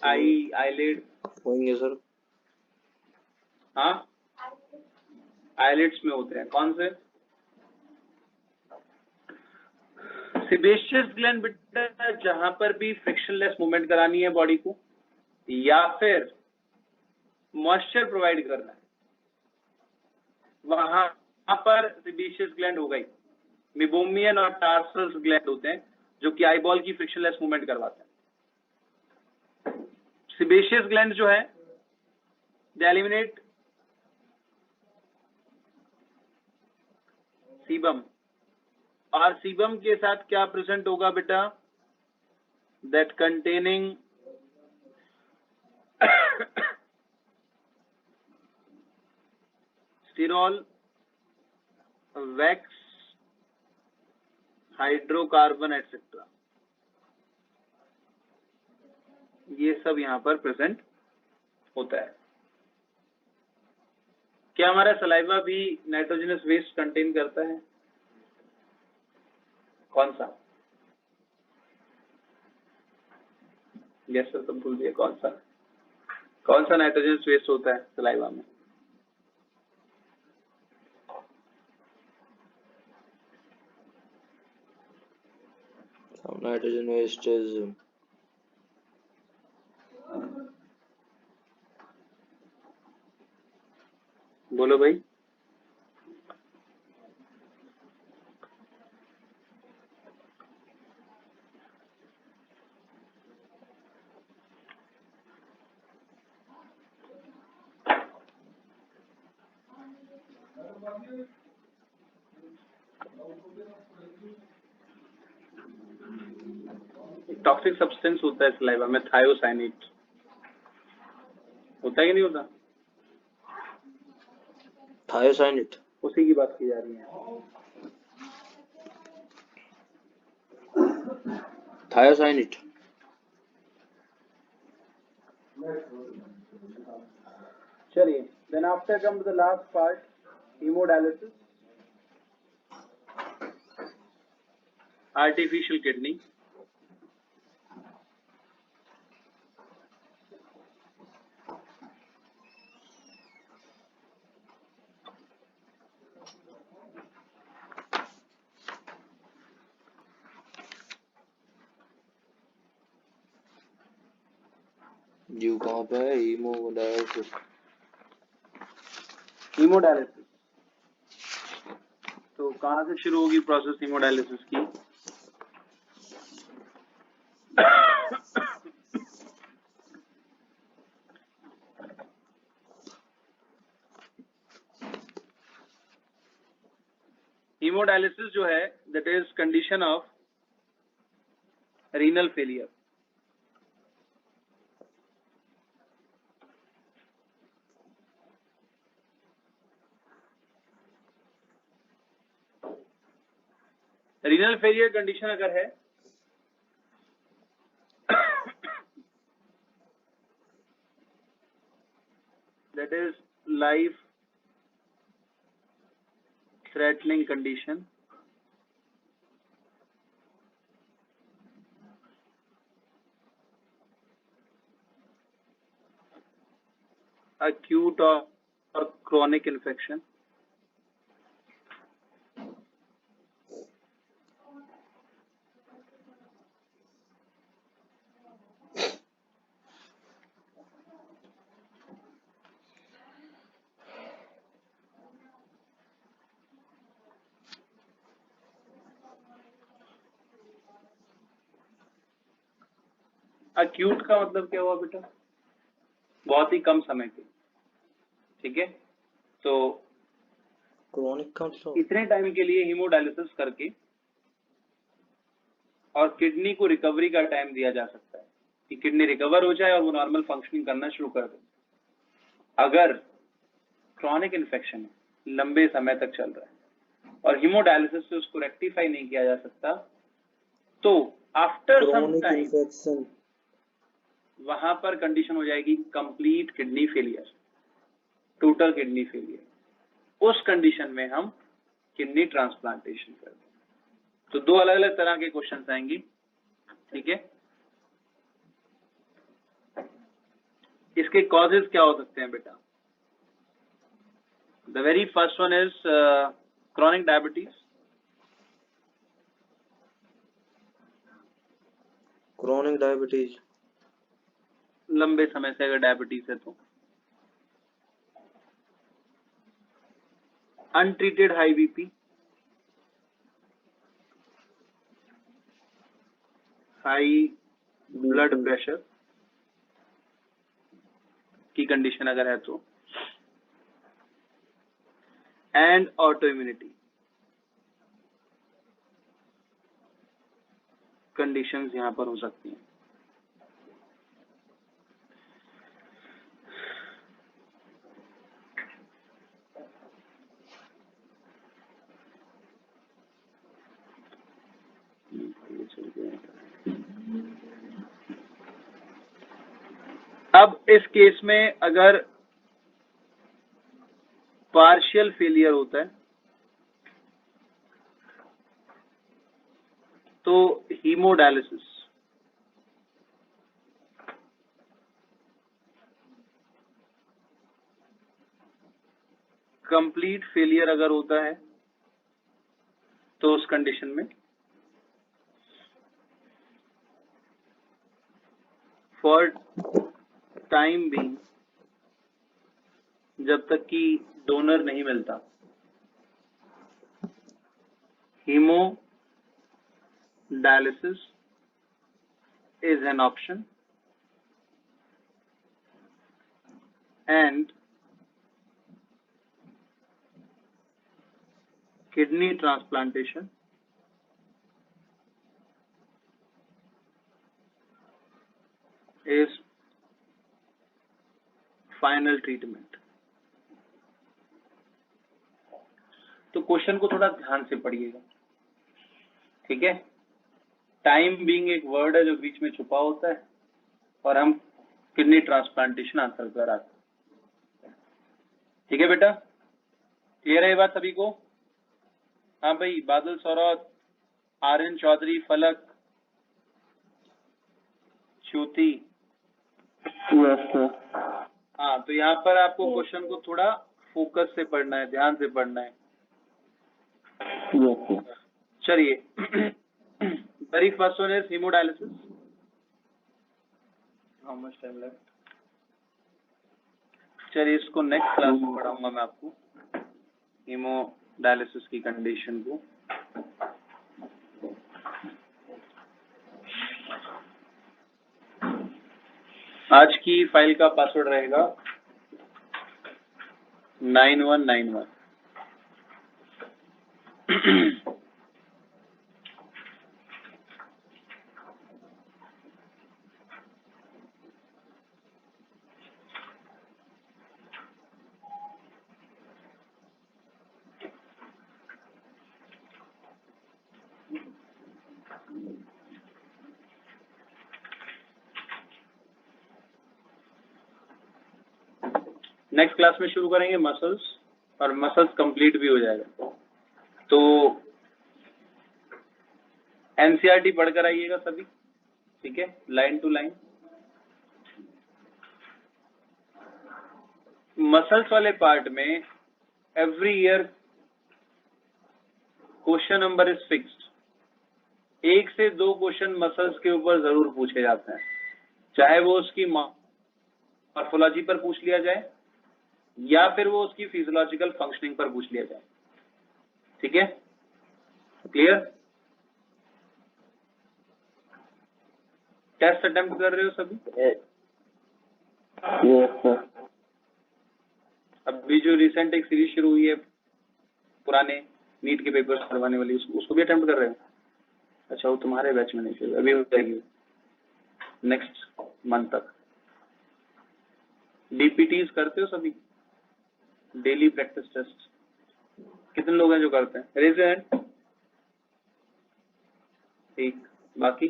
आईलिड होंगे सर। हाँ, आईलिड्स में होते हैं। कौन से? सेबेशियस ग्लैंड बेटा जहां पर भी फ्रिक्शनलेस मूवमेंट करानी है बॉडी को या फिर मॉइस्चर प्रोवाइड करना है, वहां पर सेबेशियस ग्लैंड हो गई। मेबोमियन और टार्सल्स ग्लैंड होते हैं जो कि आईबॉल की फ्रिक्शनलेस मूवमेंट करवाते हैं। सेबेशियस ग्लैंड जो है दे एलिमिनेट सीबम, और सीबम के साथ क्या प्रेजेंट होगा बेटा? That containing sterol, wax, hydrocarbon etcetera, ये सब यहां पर प्रेजेंट होता है। क्या हमारा सलाइवा भी नाइट्रोजनस वेस्ट कंटेन करता है? कौन सा? यस सर, तुम भूल गए। कौन सा नाइट्रोजनस वेस्ट होता है सलाइवा में? Some nitrogen waste is बोलो भाई। टॉक्सिक सब्सटेंस होता है सलाइवा में, थायोसाइनेट होता है कि नहीं होता? थायोसाइनेट, उसी की बात की जा रही है। थायोसाइनेट। चलिए, then after come to the last part, hemodialysis, artificial kidney. जीव कहाँ पे है? हीमोडायलिसिस। हीमोडायलिसिस, तो कहाँ से शुरू होगी प्रोसेस हीमोडायलिसिस की? हीमोडायलिसिस जो है, that is condition of renal failure. Renal failure condition अगर है that is life threatening condition, acute or chronic infection, acute का मतलब क्या हुआ बेटा? बहुत ही कम समय के, ठीक है। तो क्रोनिक का मतलब इतने टाइम के लिए हीमोडायलिसिस करके और किडनी को रिकवरी का टाइम दिया जा सकता है कि किडनी रिकवर हो जाए और वो नॉर्मल फंक्शनिंग करना शुरू कर दे। अगर क्रॉनिक इन्फेक्शन है, लंबे समय तक चल रहा है और हीमोडायलिसिस से उसको रेक्टिफाई नहीं किया जा सकता, तो after some chronic time infection, वहां पर कंडीशन हो जाएगी complete kidney failure, total kidney failure. उस कंडीशन में हम किडनी ट्रांसप्लांटेशन करते हैं। तो दो अलग अलग तरह के क्वेश्चंस आएंगे, ठीक है। इसके कॉजेज क्या हो सकते हैं बेटा? The very first one is chronic diabetes. Chronic diabetes, लंबे समय से अगर डायबिटीज है तो। Untreated high BP, high blood pressure की कंडीशन अगर है तो, एंड ऑटो इम्यूनिटी कंडीशंस यहां पर हो सकती हैं। अब इस केस में अगर पार्शियल फेलियर होता है तो हीमोडायलिसिस, कंप्लीट फेलियर अगर होता है तो उस कंडीशन में फॉर टाइम बीइंग, जब तक कि डोनर नहीं मिलता, haemodialysis is an option and kidney transplantation is final treatment. तो क्वेश्चन को थोड़ा ध्यान से पढ़िएगा, ठीक है। टाइम बीइंग एक वर्ड है जो बीच में छुपा होता है और हम किडनी ट्रांसप्लांटेशन आंसर कर आते हैं, ठीक है बेटा। क्लियर है ये बात सभी को? हाँ भाई, बादल सौरभ, आर्यन चौधरी, फलक, ज्योति। हाँ, तो यहाँ पर आपको क्वेश्चन को थोड़ा फोकस से पढ़ना है, ध्यान से पढ़ना है। चलिए, very first one is haemodialysis. How much time left? चलिए, इसको नेक्स्ट क्लास में पढ़ाऊंगा मैं आपको, हीमोडायलिसिस की कंडीशन को। आज की फाइल का पासवर्ड रहेगा 9191। नेक्स्ट क्लास में शुरू करेंगे मसल्स, और मसल्स कंप्लीट भी हो जाएगा। तो एनसीईआरटी पढ़कर आइएगा सभी, ठीक है, लाइन टू लाइन। मसल्स वाले पार्ट में every year question number is fixed. 1 से 2 क्वेश्चन मसल्स के ऊपर जरूर पूछे जाते हैं, चाहे वो उसकी मॉर्फोलॉजी पर पूछ लिया जाए या फिर वो उसकी फिजियोलॉजिकल फंक्शनिंग पर पूछ लिया जाए, ठीक है। क्लियर? टेस्ट अटेम्प्ट कर रहे हो सभी? अभी जो रिसेंट एक सीरीज शुरू हुई है पुराने नीट के पेपर्स करवाने वाली, उसको भी अटेम्प्ट कर रहे हो? अच्छा, वो तुम्हारे बैच में नहीं शुरू, अभी हो जाएगी नेक्स्ट मंथ तक। डीपीटीज करते हो सभी? डेली प्रैक्टिस टेस्ट कितने लोग हैं जो करते हैं? Raise your hand. ठीक, बाकी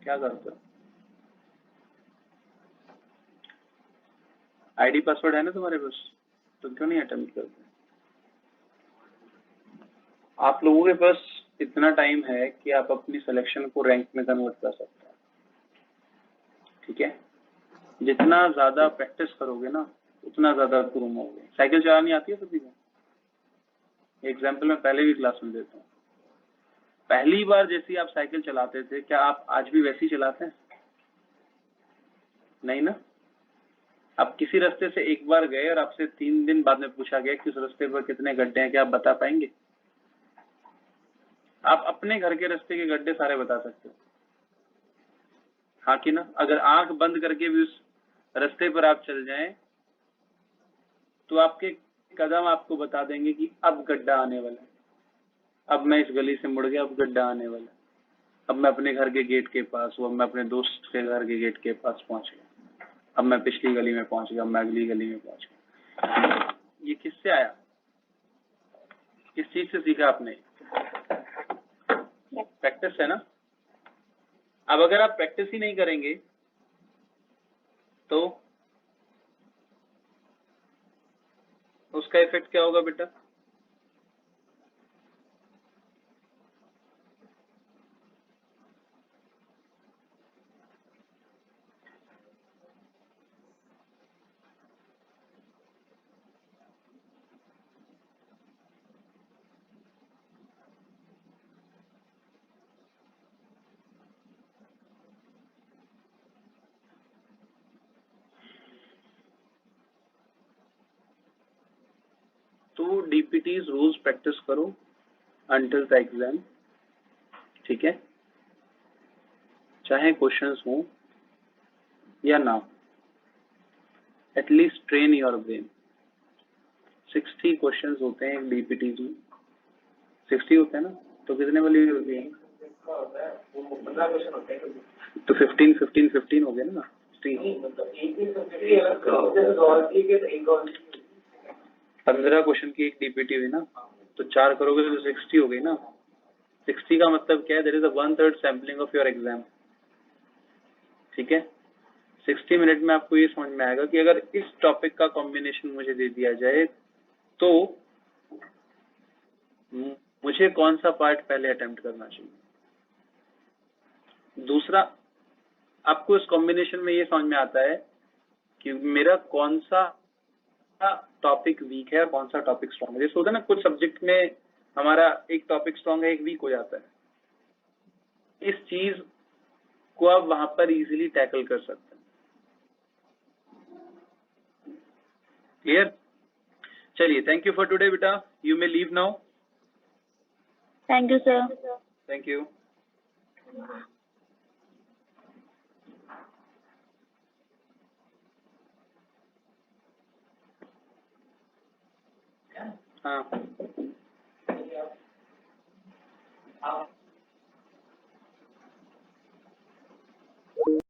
क्या करते हो? आईडी पासवर्ड है ना तुम्हारे पास, तो क्यों नहीं अटेम्प्ट करते? आप लोगों के पास इतना टाइम है कि आप अपनी सिलेक्शन को रैंक में कन्वर्ट कर सकते हैं, ठीक है। जितना ज्यादा प्रैक्टिस करोगे ना, उतना ज्यादा ग्रूम होगे। साइकिल चलानी आती है सभी को? एग्जाम्पल मैं पहले भी क्लास में देता हूँ। पहली बार जैसी आप साइकिल चलाते थे, क्या आप आज भी वैसी चलाते हैं? नहीं ना। आप किसी रास्ते से एक बार गए और आपसे 3 दिन बाद में पूछा गया कि उस रास्ते पर कितने गड्ढे हैं, क्या आप बता पाएंगे? आप अपने घर के रास्ते के गड्ढे सारे बता सकते हो, हाँ कि ना? अगर आंख बंद करके भी उस रास्ते पर आप चल जाएं तो आपके कदम आपको बता देंगे कि अब गड्ढा आने वाला है, अब मैं इस गली से मुड़ गया, अब गड्ढा आने वाला है, अब मैं अपने घर के गेट के पास हूँ, अब मैं अपने दोस्त के घर के गेट के पास पहुंच गया, अब मैं पिछली गली में पहुंच गया, अब मैं अगली गली में पहुंच गया। ये किससे आया? किस चीज से सीखा आपने? प्रैक्टिस है ना। अब अगर आप प्रैक्टिस ही नहीं करेंगे तो उसका इफेक्ट क्या होगा बेटा? तो डीपीटीज रोज प्रैक्टिस करो अंटिल द एग्जाम, ठीक है, चाहे क्वेश्चंस हो या ना, at least train your brain. 60 questions होते हैं एक डीपीटी में, 60 होते हैं ना, तो कितने वाली होती है? वो 15 क्वेश्चन होते हैं। तो 15 हो गया ना 60। मतलब एक ही सब्जेक्ट एक और 15 क्वेश्चन की एक डीपीटी हुई ना, तो 4 करोगे तो 60 हो गई ना। 60 का मतलब क्या है? That is 1/3 sampling of your exam. ठीक है, 60 मिनट में आपको ये समझ में आएगा कि अगर इस टॉपिक का कॉम्बिनेशन मुझे दे दिया जाए तो मुझे कौन सा पार्ट पहले अटेम्प्ट करना चाहिए। दूसरा, आपको इस कॉम्बिनेशन में ये समझ में आता है कि मेरा कौन सा टॉपिक वीक है और कौन सा टॉपिक स्ट्रॉन्ग है। जैसे होता है ना, कुछ सब्जेक्ट में हमारा एक टॉपिक स्ट्रॉन्ग है, एक वीक हो जाता है। इस चीज को आप वहां पर इजीली टैकल कर सकते हैं। क्लियर? चलिए, थैंक यू फॉर टुडे बेटा, you may leave now. Thank you sir. Thank you. हाँ